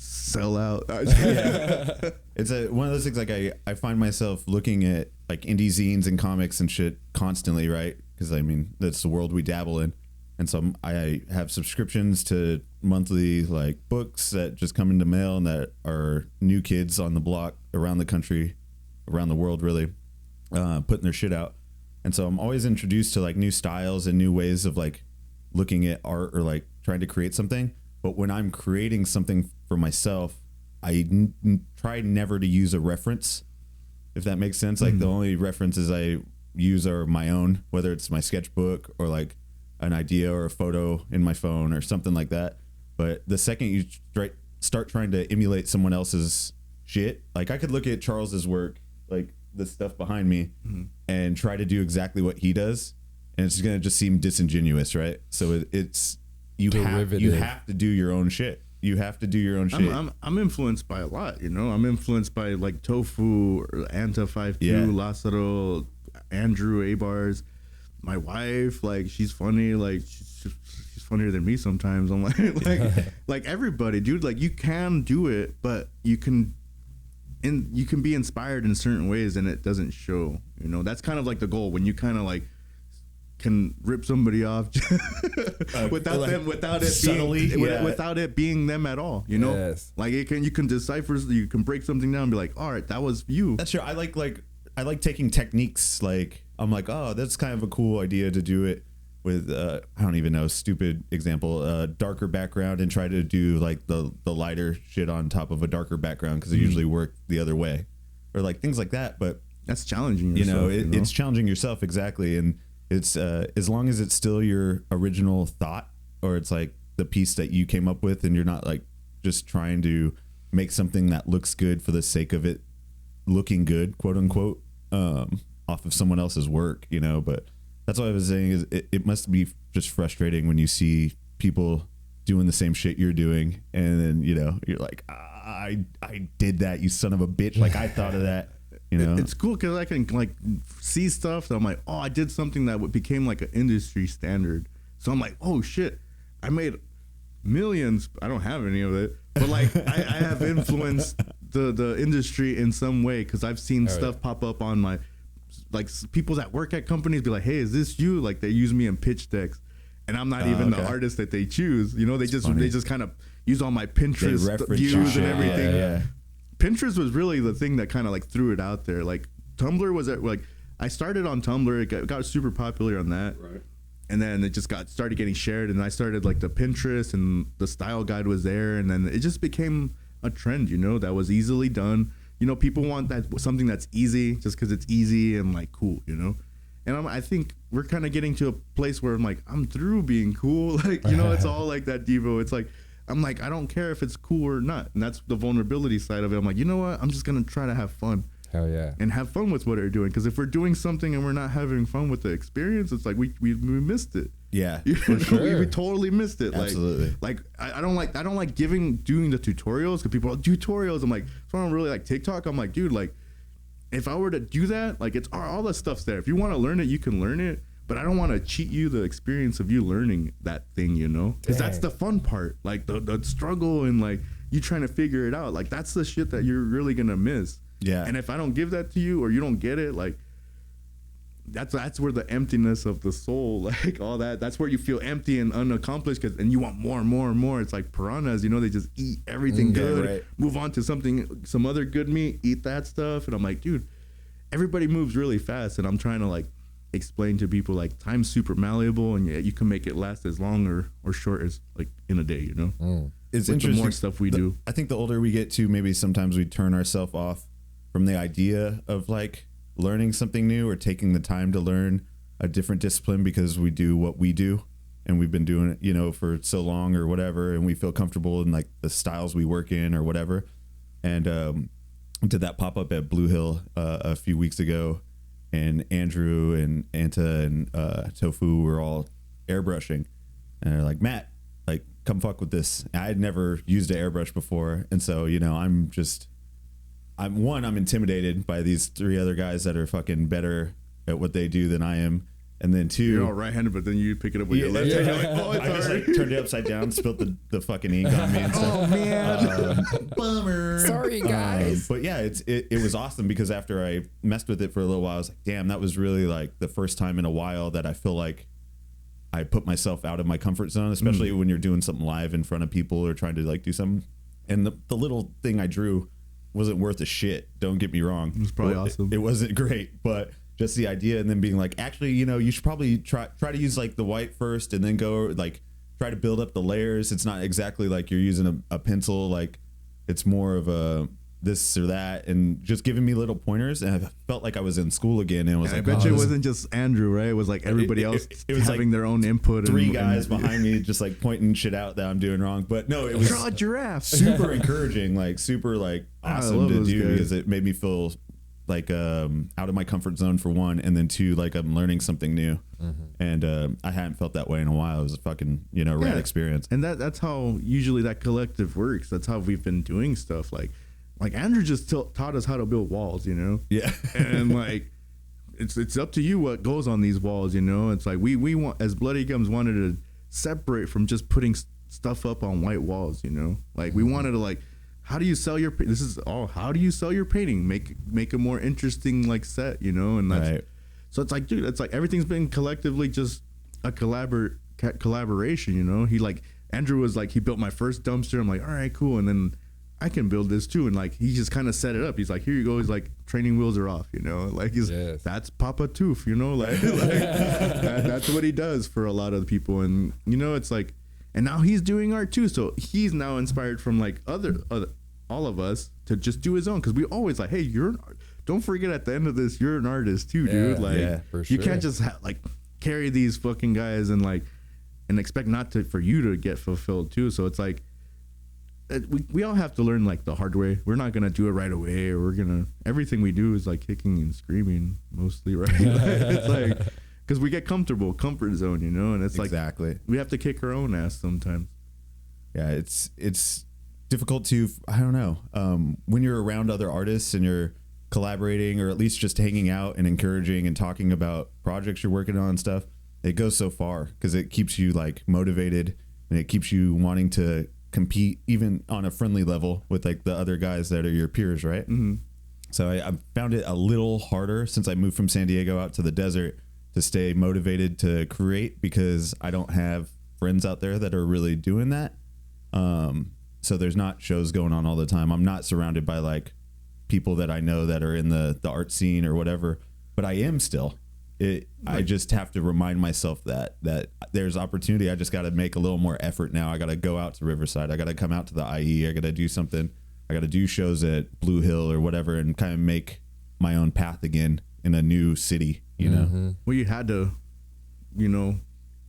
sell out. It's one of those things. Like I find myself looking at like indie zines and comics and shit constantly, right? Because I mean that's the world we dabble in. And so I have subscriptions to monthly like books that just come into mail and that are new kids on the block around the country, around the world, really, putting their shit out. And so I'm always introduced to like new styles and new ways of like looking at art or like trying to create something. But when I'm creating something for myself, I try never to use a reference, if that makes sense. Like the only references I use are my own, whether it's my sketchbook or like an idea or a photo in my phone or something like that. But the second you start trying to emulate someone else's shit, like I could look at Charles's work, like the stuff behind me, and try to do exactly what he does, and it's gonna just seem disingenuous, right? So it's you have to do your own shit. You have to do your own shit. I'm influenced by a lot, you know. I'm influenced by like Tofu, Anta 5Q, Lázaro, Andrew Abars. My wife, like she's funny, like she's funnier than me sometimes. I'm like everybody, dude. Like you can do it, but you can be inspired in certain ways, and it doesn't show. You know, that's kind of like the goal when you kind of like can rip somebody off without it being them at all. You know, like you can decipher, you can break something down and be like, all right, that was you. That's true. I like taking techniques. Like I'm like, oh, that's kind of a cool idea to do it with I don't even know, stupid example, darker background, and try to do like the lighter shit on top of a darker background because it usually work the other way, or like things like that. But that's challenging yourself, it's challenging yourself, exactly. And it's as long as it's still your original thought, or it's like the piece that you came up with, and you're not like just trying to make something that looks good for the sake of it looking good, quote unquote, off of someone else's work, you know. But that's what I was saying is it must be just frustrating when you see people doing the same shit you're doing, and then you're like, I did that, you son of a bitch, like I thought of that. You know? It's cool because I can like see stuff that I'm like, oh, I did something that became like an industry standard. So I'm like, oh shit, I made millions. I don't have any of it, but like I have influenced the industry in some way because I've seen stuff pop up on my, like people that work at companies be like, hey, is this you? Like they use me in pitch decks, and I'm not even the artist that they choose. You know, they just kind of use all my Pinterest views and everything. Yeah. Pinterest was really the thing that kind of like threw it out there. Like Tumblr was like, I started on Tumblr, it got super popular on that, right? And then it just started getting shared, and I started like the Pinterest, and the style guide was there, and then it just became a trend, you know, that was easily done. You know, people want that something that's easy just because it's easy and like cool, you know. And I think we're kind of getting to a place where I'm like, I'm through being cool, like, you know, it's all like that Devo. It's like, I'm like, I don't care if it's cool or not. And that's the vulnerability side of it. I'm like, you know what? I'm just going to try to have fun. Hell yeah. And have fun with what we're doing. Because if we're doing something and we're not having fun with the experience, it's like we missed it. Yeah, for sure. We totally missed it. Absolutely. Like I don't like doing the tutorials because people are like, tutorials. I'm like, if I don't really like TikTok, I'm like, dude, like if I were to do that, like it's all the stuff's there. If you want to learn it, you can learn it. but I don't want to cheat you the experience of you learning that thing, you know, because that's the fun part, like the struggle and like you trying to figure it out. Like that's the shit that you're really gonna miss. Yeah. And if I don't give that to you or you don't get it, like that's where the emptiness of the soul, like all that's where you feel empty and unaccomplished, and you want more and more and more. It's like piranhas, you know, they just eat everything good, right. Move on to some other good meat, eat that stuff. And I'm like, dude, everybody moves really fast, and I'm trying to like explain to people like time's super malleable, and you can make it last as long or short as like in a day, you know. It's with interesting. The more stuff we do, I think the older we get too, maybe sometimes we turn ourselves off from the idea of like learning something new or taking the time to learn a different discipline, because we do what we do and we've been doing it, you know, for so long or whatever, and we feel comfortable in like the styles we work in or whatever. And did that pop up at Blue Hill a few weeks ago, and Andrew and Anta and Tofu were all airbrushing, and they're like, Matt, like come fuck with this. I had never used an airbrush before, and so, you know, I'm intimidated by these three other guys that are fucking better at what they do than I am. And then two, you're all right-handed, but then you pick it up with your left hand. You're like, oh, it's I just like turned it upside down, spilled the fucking ink on me and stuff. Oh man, bummer. Sorry guys. But yeah, it was awesome, because after I messed with it for a little while, I was like, damn, that was really like the first time in a while that I feel like I put myself out of my comfort zone, especially when you're doing something live in front of people or trying to like do something. And the little thing I drew wasn't worth a shit. Don't get me wrong. It was probably awesome. It wasn't great, but just the idea, and then being like, actually, you know, you should probably try to use like the white first, and then go like try to build up the layers. It's not exactly like you're using a pencil. Like it's more of a this or that, and just giving me little pointers. And I felt like I was in school again. And was like, I bet you it wasn't just Andrew, right? It was like everybody else it was having like their own input. Three guys behind me just like pointing shit out that I'm doing wrong. But no, it was draw a giraffe. Super encouraging, like super like awesome to do, because it made me feel like out of my comfort zone for one, and then two, like I'm learning something new. And I hadn't felt that way in a while. It was a fucking, you know, rad experience. And that's how usually that collective works. That's how we've been doing stuff. Like Andrew just taught us how to build walls, you know? Yeah. And like, it's up to you what goes on these walls, you know? It's like we want, as Bloody Gums wanted to separate from just putting stuff up on white walls, you know? Like we wanted to like, how do you sell your, how do you sell your painting? Make a more interesting like set, you know? And that's, so it's like, dude, it's like everything's been collectively just a collaboration, you know? Andrew was like, he built my first dumpster. I'm like, all right, cool. And then I can build this too. And like, he just kind of set it up. He's like, here you go. He's like, training wheels are off, you know, like that's Papa Tooth, you know, like that's what he does for a lot of people. And, you know, it's like, and now he's doing art too. So he's now inspired from like other all of us to just do his own. Cause we always like, hey, you're an art. Don't forget at the end of this, you're an artist too, dude. Like for sure. You can't just like carry these fucking guys and like, and expect for you to get fulfilled too. So it's like, we all have to learn like the hard way. We're not gonna do it right away, or everything we do is like kicking and screaming mostly, right? It's like, because we get comfort zone, you know, and it's like we have to kick our own ass sometimes. Yeah, it's difficult to, I don't know, when you're around other artists and you're collaborating, or at least just hanging out and encouraging and talking about projects you're working on and stuff. It goes so far, because it keeps you like motivated, and it keeps you wanting to compete even on a friendly level with like the other guys that are your peers, right? So I found it a little harder since I moved from San Diego out to the desert to stay motivated to create, because I don't have friends out there that are really doing that. So there's not shows going on all the time. I'm not surrounded by like people that I know that are in the art scene or whatever, but I am still. I just have to remind myself that there's opportunity. I just got to make a little more effort now. I got to go out to Riverside. I got to come out to the IE. I got to do something. I got to do shows at Blue Hill or whatever, and kind of make my own path again in a new city, you know? Well, you had to, you know,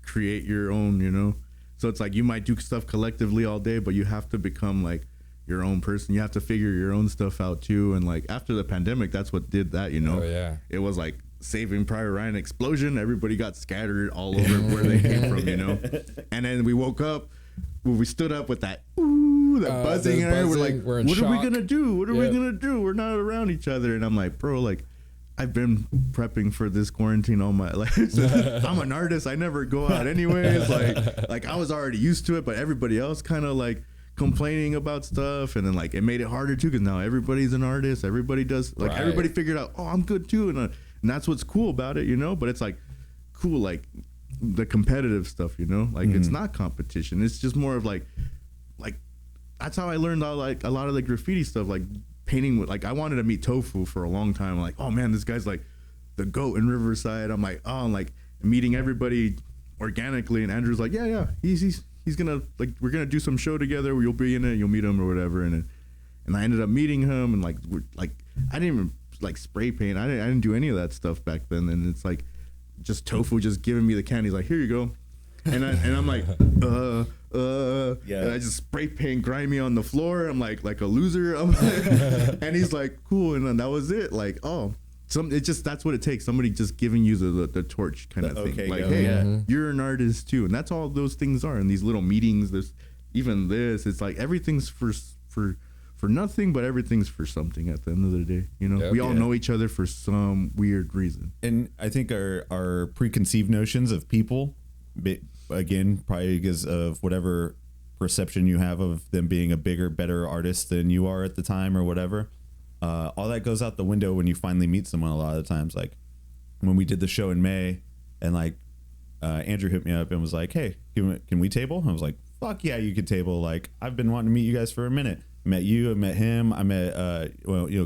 create your own, you know? So it's like you might do stuff collectively all day, but you have to become like your own person. You have to figure your own stuff out too. And like after the pandemic, that's what did that, you know? Oh, yeah. It was like Saving Private Ryan explosion. Everybody got scattered all over where they came from, you know? And then we woke up, we stood up with that buzzing, and we're like, what are we gonna do? What are we gonna do? We're not around each other. And I'm like, bro, like, I've been prepping for this quarantine all my life. I'm an artist. I never go out anyways. Like I was already used to it, but everybody else kind of like complaining about stuff, and then like it made it harder too because now everybody's an artist. Everybody does like everybody figured out, oh, I'm good too, and that's what's cool about it, you know. But it's like cool, like the competitive stuff, you know. Like it's not competition. It's just more of like that's how I learned all like a lot of the graffiti stuff, like painting with like I wanted to meet Tofu for a long time. I'm like, oh man, this guy's like the GOAT in Riverside. I'm like, oh, I'm like meeting everybody organically, and Andrew's like, yeah, he's gonna like we're gonna do some show together. You'll be in it, you'll meet him or whatever. And I ended up meeting him, and like I didn't even like spray paint. I didn't do any of that stuff back then. And it's like just Tofu just giving me the candy. He's like, here you go. And I'm like, yeah. And I just spray paint grimy on the floor. I'm like a loser. And he's like, cool. And then that was it. Like, oh, it just, that's what it takes. Somebody just giving you the torch kind of thing. Like, hey, you're an artist too. And that's all those things are in these little meetings. There's even this, it's like everything's for nothing, but everything's for something at the end of the day. You know, we all know each other for some weird reason. And I think our preconceived notions of people, again, probably because of whatever perception you have of them being a bigger, better artist than you are at the time or whatever, all that goes out the window when you finally meet someone a lot of the times. Like when we did the show in May, and like Andrew hit me up and was like, hey, can we table? I was like, fuck yeah, you could table. Like, I've been wanting to meet you guys for a minute. I met you, I met him, I met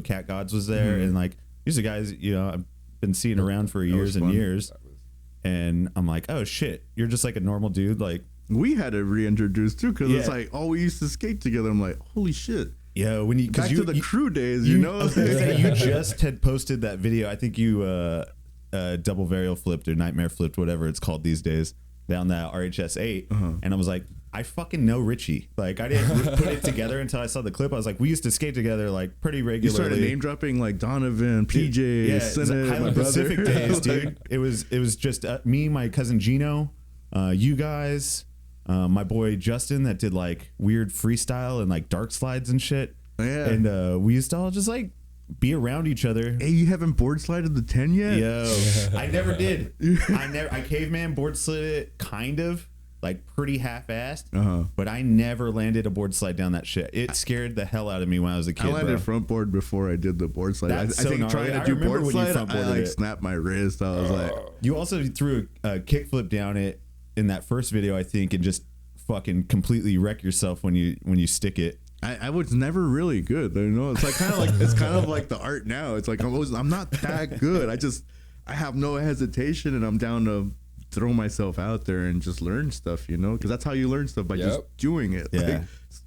Cat Gods was there, and like these are guys, I've been seeing around for years and years. And I'm like, oh shit, you're just like a normal dude. Like, we had to reintroduce too, because it's like, oh, we used to skate together. I'm like, holy shit. Yeah, when you back to the crew days, you know. You just had posted that video. I think you double varial flipped or nightmare flipped, whatever it's called these days, down that RHS 8, and I was like, I fucking know Richie. Like, I didn't put it together until I saw the clip. I was like, we used to skate together like pretty regularly. You started name dropping like Donovan, PJ, Senate, Highland my Pacific brother. days, dude. It was just me, my cousin Gino, you guys, my boy Justin that did like weird freestyle and like dark slides and shit. Yeah, and we used to all just like be around each other. Hey, you haven't board slided the 10 yet? Yo, I never did. I caveman board slid it kind of. Like pretty half-assed, but I never landed a board slide down that shit. It scared the hell out of me when I was a kid. I landed front board before I did the board slide. I think gnarly. trying to do board slide, I like snapped my wrist. I was like, you also threw a kickflip down it in that first video, I think, and just fucking completely wreck yourself when you stick it. I was never really good. You know, it's like kind of like the art now. It's like I'm not that good. I have no hesitation, and I'm down to throw myself out there and just learn stuff, you know, because that's how you learn stuff, by just doing it. Like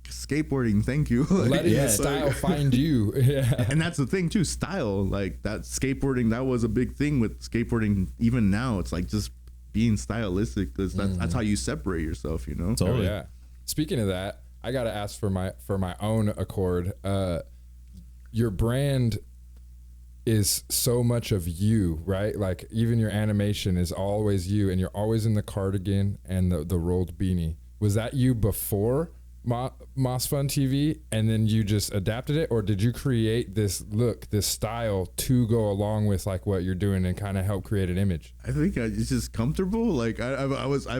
skateboarding, thank you. Letting the style find you. And that's the thing too, style. Like that skateboarding, that was a big thing with skateboarding. Even now, it's like just being stylistic, because that's how you separate yourself, you know. Totally. Oh yeah. Speaking of that, I gotta ask for my own accord. Your brand is so much of you, right? Like even your animation is always you, and you're always in the cardigan and the rolled beanie. Was that you before Moss Fun TV, and then you just adapted it, or did you create this look, this style to go along with like what you're doing and kind of help create an image? I think it's just comfortable. Like I've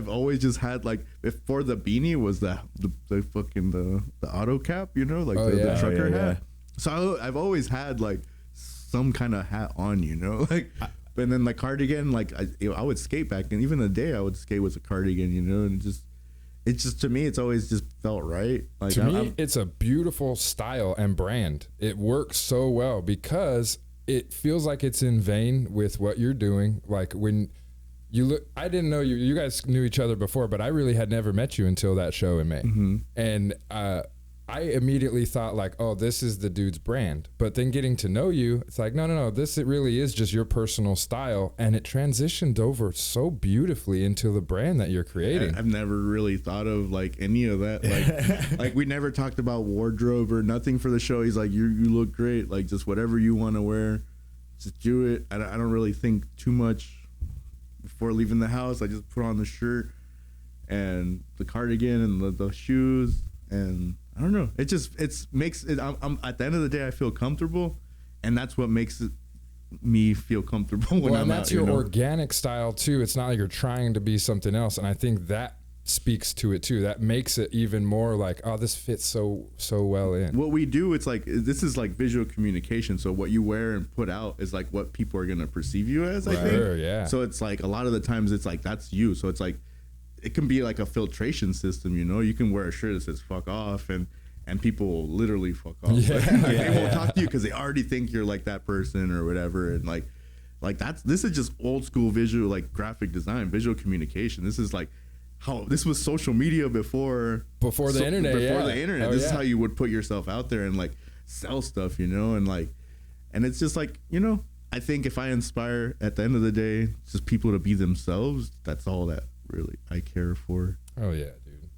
always just had, like, before the beanie was the fucking the auto cap, you know, like the trucker hat. So I've always had like some kind of hat on, you know, like, and then the cardigan, like I would skate back, and even the day I would skate with a cardigan, you know, and it's just to me, it's always just felt right. Like to me, it's a beautiful style and brand. It works so well because it feels like it's in vein with what you're doing. Like when you look, I didn't know you guys knew each other before, but I really had never met you until that show in May. And I immediately thought like, oh, this is the dude's brand. But then getting to know you, it's like, no, it really is just your personal style. And it transitioned over so beautifully into the brand that you're creating. I've never really thought of like any of that. Like we never talked about wardrobe or nothing for the show. He's like, you look great. Like just whatever you want to wear, just do it. I don't really think too much before leaving the house. I just put on the shirt and the cardigan and the shoes, and I don't know. It makes it. I'm at the end of the day, I feel comfortable, and that's what makes it me feel comfortable when I'm and out. that's your organic style too. It's not like you're trying to be something else. And I think that speaks to it too. That makes it even more like, oh, this fits so well in. What we do, it's like, this is like visual communication. So what you wear and put out is like what people are going to perceive you as, I think. Sure, yeah. So it's like a lot of the times it's like, that's you. So it's like, it can be like a filtration system, you know? You can wear a shirt that says fuck off and people will literally fuck off. Yeah. They won't talk to you because they already think you're like that person or whatever. And like this is just old school visual, like graphic design, visual communication. This is like how this was social media before the internet. Before the internet. This is how you. you would put yourself out there and like sell stuff, you know? And it's just like, you know, I think if I inspire at the end of the day, just people to be themselves, that's all that really I care for. Oh yeah, dude.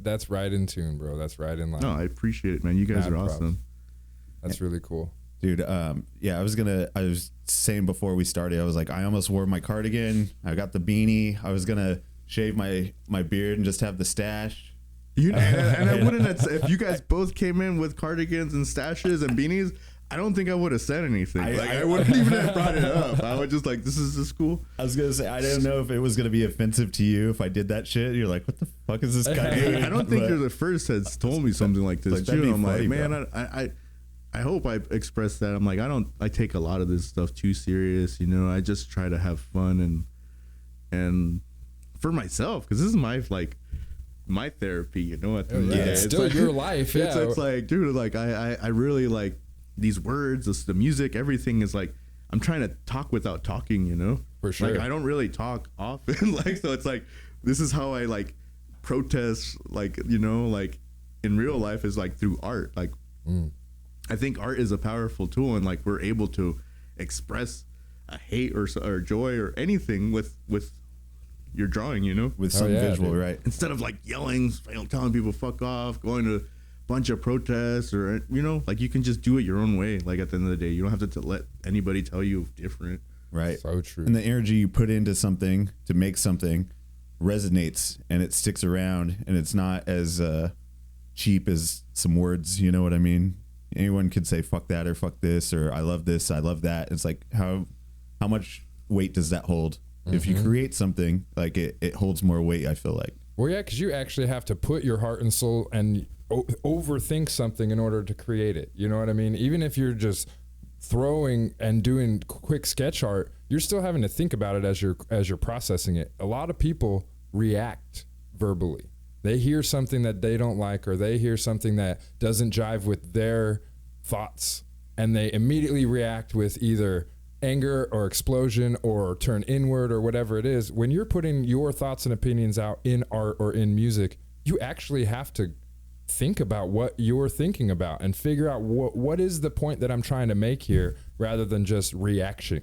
That's right in tune, bro. That's right in line. No, I appreciate it, man. You guys are awesome. That's really cool. Dude, yeah, I was saying before we started, I was like, I almost wore my cardigan. I got the beanie. I was gonna shave my beard and just have the stash. And I wouldn't have, if you guys both came in with cardigans and stashes and beanies, I don't think I would have said anything. I wouldn't even have brought it up. I would just like, this is cool. I was gonna say, I didn't know if it was gonna be offensive to you if I did that shit. You're like, what the fuck is this guy doing? I don't think you're the first that's told me something like this, too. I'm funny, like, man, I hope I expressed that. I'm like, I take a lot of this stuff too serious, you know. I just try to have fun and for myself, because this is my therapy, you know. At the end of the day. It's still like, your life. Yeah, it's like, dude, like I really like these words, the music, everything is like, I'm trying to talk without talking, you know. For sure. Like I don't really talk often, like, so it's like, this is how I like protest, like, you know, like in real life is like through art. Like I think art is a powerful tool, and like we're able to express a hate or joy or anything with your drawing, you know, with some visual, dude. right? Instead of like yelling, telling people fuck off, going to a bunch of protests, or, you know, like you can just do it your own way. Like at the end of the day, you don't have to let anybody tell you different. Right. So true. And the energy you put into something to make something resonates and it sticks around, and it's not as cheap as some words. You know what I mean? Anyone could say fuck that or fuck this or I love this, I love that. It's like how much weight does that hold? If you create something, like it holds more weight, I feel like. Well, yeah, because you actually have to put your heart and soul and overthink something in order to create it. You know what I mean? Even if you're just throwing and doing quick sketch art, you're still having to think about it as you're processing it. A lot of people react verbally. They hear something that they don't like, or they hear something that doesn't jive with their thoughts, and they immediately react with either anger or explosion or turn inward or whatever it is. When you're putting your thoughts and opinions out in art or in music, you actually have to think about what you're thinking about and figure out what is the point that I'm trying to make here, rather than just reacting.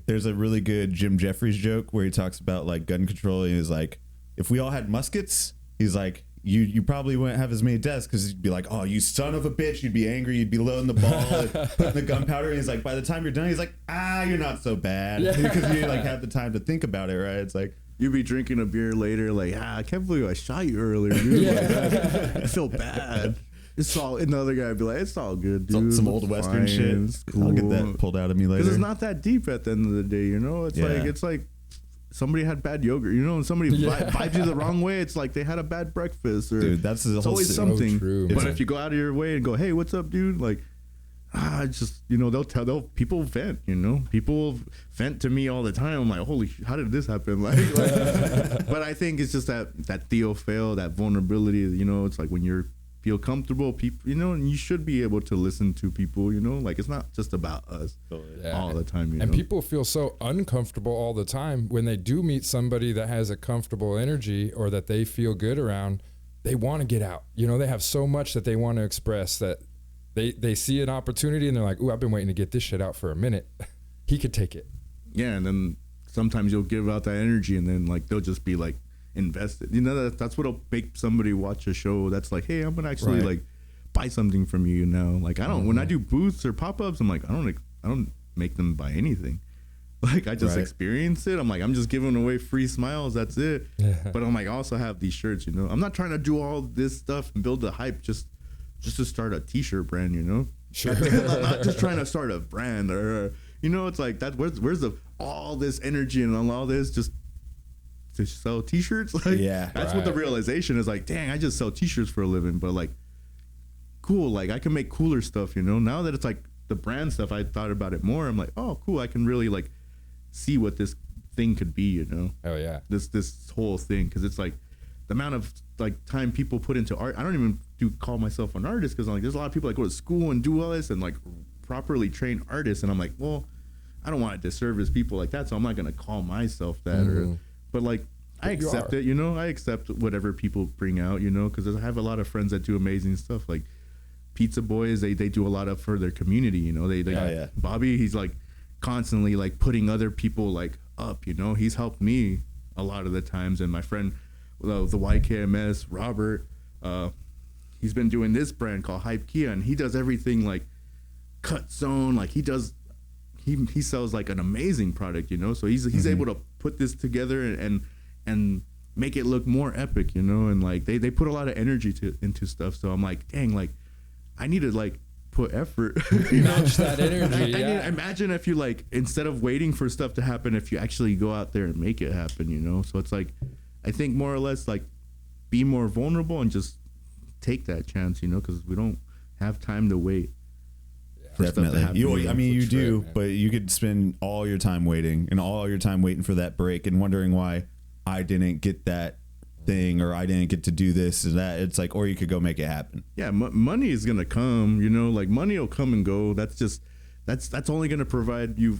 There's a really good Jim Jeffries joke where he talks about like gun control, and he's like, if we all had muskets, he's like, you probably wouldn't have as many deaths, because you'd be like, oh, you son of a bitch. You'd be angry. You'd be loading the ball and putting the gunpowder. And he's like, by the time you're done, he's like, you're not so bad. Because you like have the time to think about it, right? It's like, you'd be drinking a beer later, like, I can't believe I shot you earlier, dude. Like, I feel bad. It's all, and the other guy would be like, it's all good, dude. Some old Western shit. It's cool. I'll get that pulled out of me later. Because it's not that deep at the end of the day, you know? It's like somebody had bad yogurt, you know, and somebody vibes you the wrong way. It's like they had a bad breakfast, or dude, that's the it's whole always thing. something. So true, but man. if you go out of your way and go, hey, what's up, dude? Like, just, you know, people vent, you know, people vent to me all the time. I'm like, holy, how did this happen? Like but I think it's just that Theo fail, that vulnerability, you know. It's like when you're feel comfortable, people, you know, and you should be able to listen to people, you know, like it's not just about us all the time, you know. And people feel so uncomfortable all the time when they do meet somebody that has a comfortable energy or that they feel good around. They want to get out, you know. They have so much that they want to express, that they see an opportunity and they're like, ooh, I've been waiting to get this shit out for a minute. He could take it. Yeah, and then sometimes you'll give out that energy, and then like they'll just be like invested, you know. That's what'll make somebody watch a show that's like, hey, I'm gonna actually like buy something from you now. Like I don't, when I do booths or pop-ups, I'm like, I don't make them buy anything. Like I just experience it. I'm like, I'm just giving away free smiles, that's it. But I'm like, I also have these shirts, you know. I'm not trying to do all this stuff and build a hype just to start a t-shirt brand, you know. Sure. I'm not just trying to start a brand or, You know, it's like that. Where's the all this energy and all this just to sell T-shirts? Like, Yeah, that's what the realization is. Like, dang, I just sell T-shirts for a living, but like, cool. Like, I can make cooler stuff. You know, now that it's like the brand stuff, I thought about it more. I'm like, oh, cool. I can really like see what this thing could be. You know? Oh yeah. This whole thing, because it's like the amount of like time people put into art. I don't even call myself an artist, because like there's a lot of people that go to school and do all this and like properly trained artists, and I'm like, well, I don't want to disservice people like that, so I'm not gonna call myself that. But like, I accept it, you know. I accept whatever people bring out, you know, because I have a lot of friends that do amazing stuff. Like Pizza Boys, they do a lot of for their community, you know. They Bobby, he's like constantly like putting other people like up, you know. He's helped me a lot of the times, and my friend, the YKMS Robert, he's been doing this brand called Hype Kia, and he does everything like cut zone, like he sells like an amazing product, you know. So he's able to put this together and make it look more epic, you know. And like they put a lot of energy into stuff. So I'm like, dang, like I need to like put effort, you know, match that energy. Imagine if you like, instead of waiting for stuff to happen, if you actually go out there and make it happen, you know. So it's like, I think more or less like be more vulnerable and just take that chance, you know, because we don't have time to wait. Definitely. You do, right, but you could spend all your time waiting and all your time waiting for that break and wondering why I didn't get that thing or I didn't get to do this or that. It's like, or you could go make it happen. Yeah, money is gonna come, you know, like money will come and go. That's only gonna provide you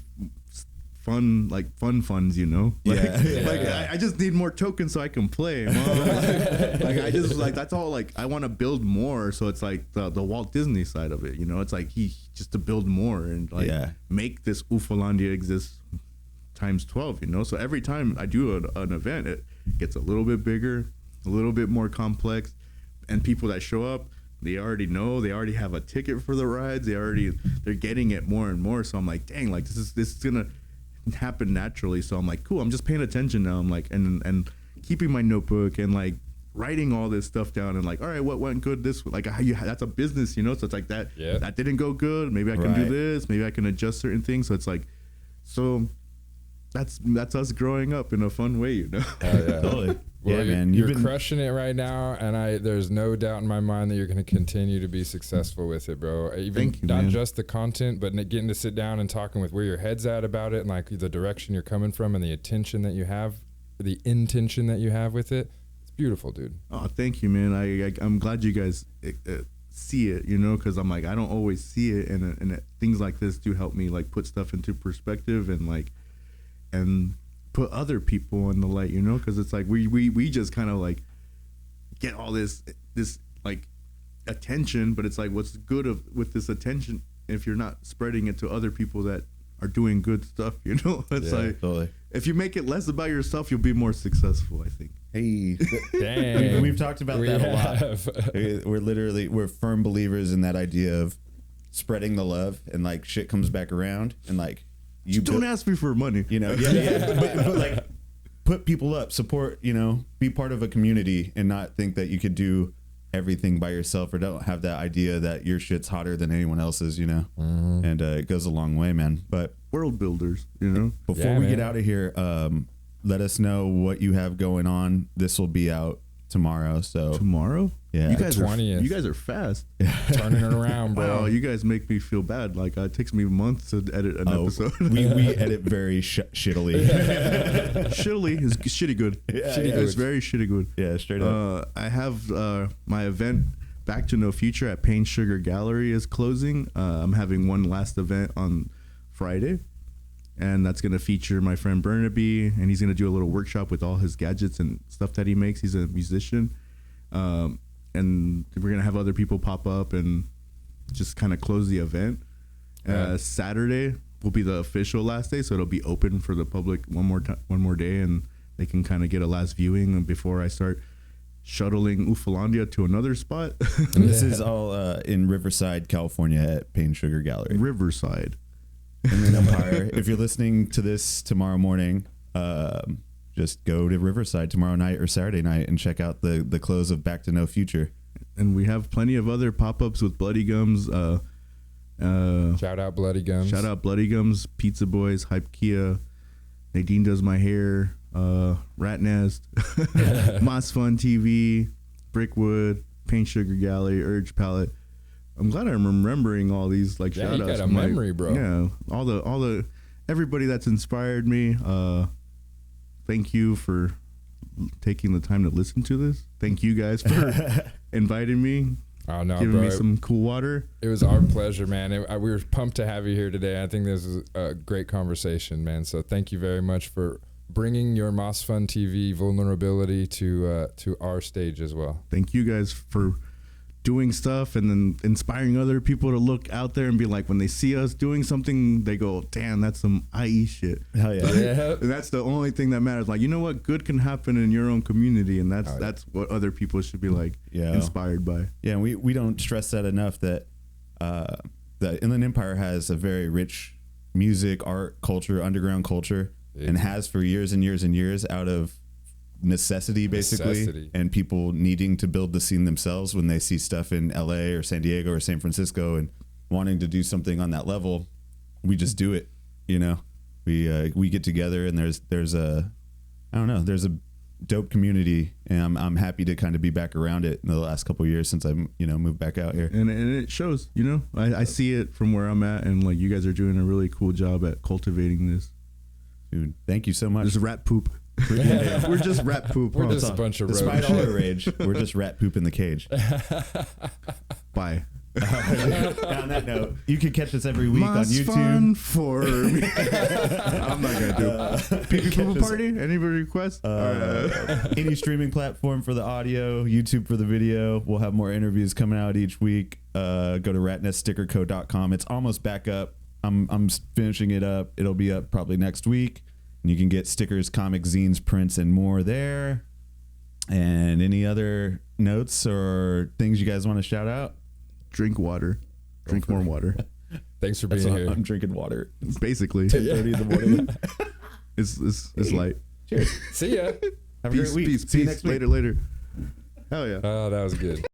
fun funds, you know. Like, I just need more tokens so I can play. Like I just like, that's all. Like I want to build more, so it's like the Walt Disney side of it, you know. It's like he just to build more and like make this Ufalandia exist times 12, you know. So every time I do an event, it gets a little bit bigger, a little bit more complex, and people that show up, they already know, they already have a ticket for the rides, they're getting it more and more. So I'm like, dang, like this is gonna happen naturally. So I'm like, cool, I'm just paying attention now. I'm like, and keeping my notebook and like writing all this stuff down and like, all right, what went good this, like that's a business, you know. So it's like that didn't go good, maybe I can do this, maybe I can adjust certain things. So it's like, so that's us growing up in a fun way, you know. Totally. Well, man, you're crushing it right now, and there's no doubt in my mind that you're going to continue to be successful with it, bro. Even not just the content, but getting to sit down and talking with where your head's at about it, and like the direction you're coming from, and the attention that you have, the intention that you have with it. It's beautiful, dude. Oh, thank you, man. I'm glad you guys see it, you know, because I'm like, I don't always see it, and things like this do help me like put stuff into perspective and like and put other people in the light, you know, because it's like we just kind of like get all this like attention, but it's like, what's good with this attention if you're not spreading it to other people that are doing good stuff, you know? It's like, totally. If you make it less about yourself, you'll be more successful, I think. Hey, dang, we've talked about that a lot. We're firm believers in that idea of spreading the love, and like shit comes back around, and like, you don't ask me for money, you know. But like put people up, support, you know, be part of a community, and not think that you could do everything by yourself, or don't have that idea that your shit's hotter than anyone else's, you know. And it goes a long way, man. But world builders, you know. Before we get out of here, let us know what you have going on. This will be out tomorrow. So tomorrow? Yeah. You guys are fast. Turning it around, bro. Wow, you guys make me feel bad. Like it takes me months to edit an episode. we edit very shittily. Shittily is shitty good. It's very shitty good. Yeah, straight up. I have my event Back to No Future at Pain Sugar Gallery is closing. I'm having one last event on Friday, and that's going to feature my friend Burnaby, and he's going to do a little workshop with all his gadgets and stuff that he makes. He's a musician. And we're going to have other people pop up and just kind of close the event. Saturday will be the official last day, so it'll be open for the public one more day, and they can kind of get a last viewing before I start shuttling Ufalandia to another spot. And this is all in Riverside, California at Pain Sugar Gallery. Riverside. Inland Empire. If you're listening to this tomorrow morning, just go to Riverside tomorrow night or Saturday night and check out the close of Back to No Future. And we have plenty of other pop-ups with Bloody Gums. Shout out Bloody Gums. Shout out Bloody Gums, Pizza Boys, Hype Kia, Nadine Does My Hair, Rat Nest, Moss Fun TV, Brickwood, Paint Sugar Galley, Urge Palette. I'm glad I'm remembering all these like shout outs. You got a memory, bro. Yeah, all the everybody that's inspired me. Thank you for taking the time to listen to this. Thank you guys for inviting me. Oh no, giving bro. me some cool water. It was our pleasure, man. We were pumped to have you here today. I think this is a great conversation, man. So thank you very much for bringing your Moss Fun TV vulnerability to our stage as well. Thank you guys for doing stuff and then inspiring other people to look out there and be like, when they see us doing something, they go, damn, that's some IE shit. Hell yeah. And that's the only thing that matters. Like, you know what? Good can happen in your own community, and that's what other people should be like inspired by. Yeah, and we don't stress that enough, that the Inland Empire has a very rich music, art, culture, underground culture, and has for years and years and years, out of necessity, basically, and people needing to build the scene themselves when they see stuff in LA or San Diego or San Francisco and wanting to do something on that level. We just do it, you know. We get together, and there's a dope community, and I'm happy to kind of be back around it in the last couple of years since I moved back out here. And it shows, you know. I see it from where I'm at, and like you guys are doing a really cool job at cultivating this. Dude, thank you so much. Just rat poop. We're just rat poop. We're just a bunch of despite all our rage, we're just rat poop in the cage. Bye. On that note, you can catch us every week on YouTube. Fun for me. I'm not gonna do Pee Pee Party. Anybody request? Any streaming platform for the audio, YouTube for the video. We'll have more interviews coming out each week. Go to ratneststickerco.com. It's almost back up. I'm finishing it up. It'll be up probably next week. And you can get stickers, comics, zines, prints, and more there. And any other notes or things you guys want to shout out? Drink water. Drink more water. Thanks for being here. I'm drinking water. Basically. 10:30 in the morning. It's light. Cheers. See ya. Have a great week. Peace. See you next week. Later. Hell yeah. Oh, that was good.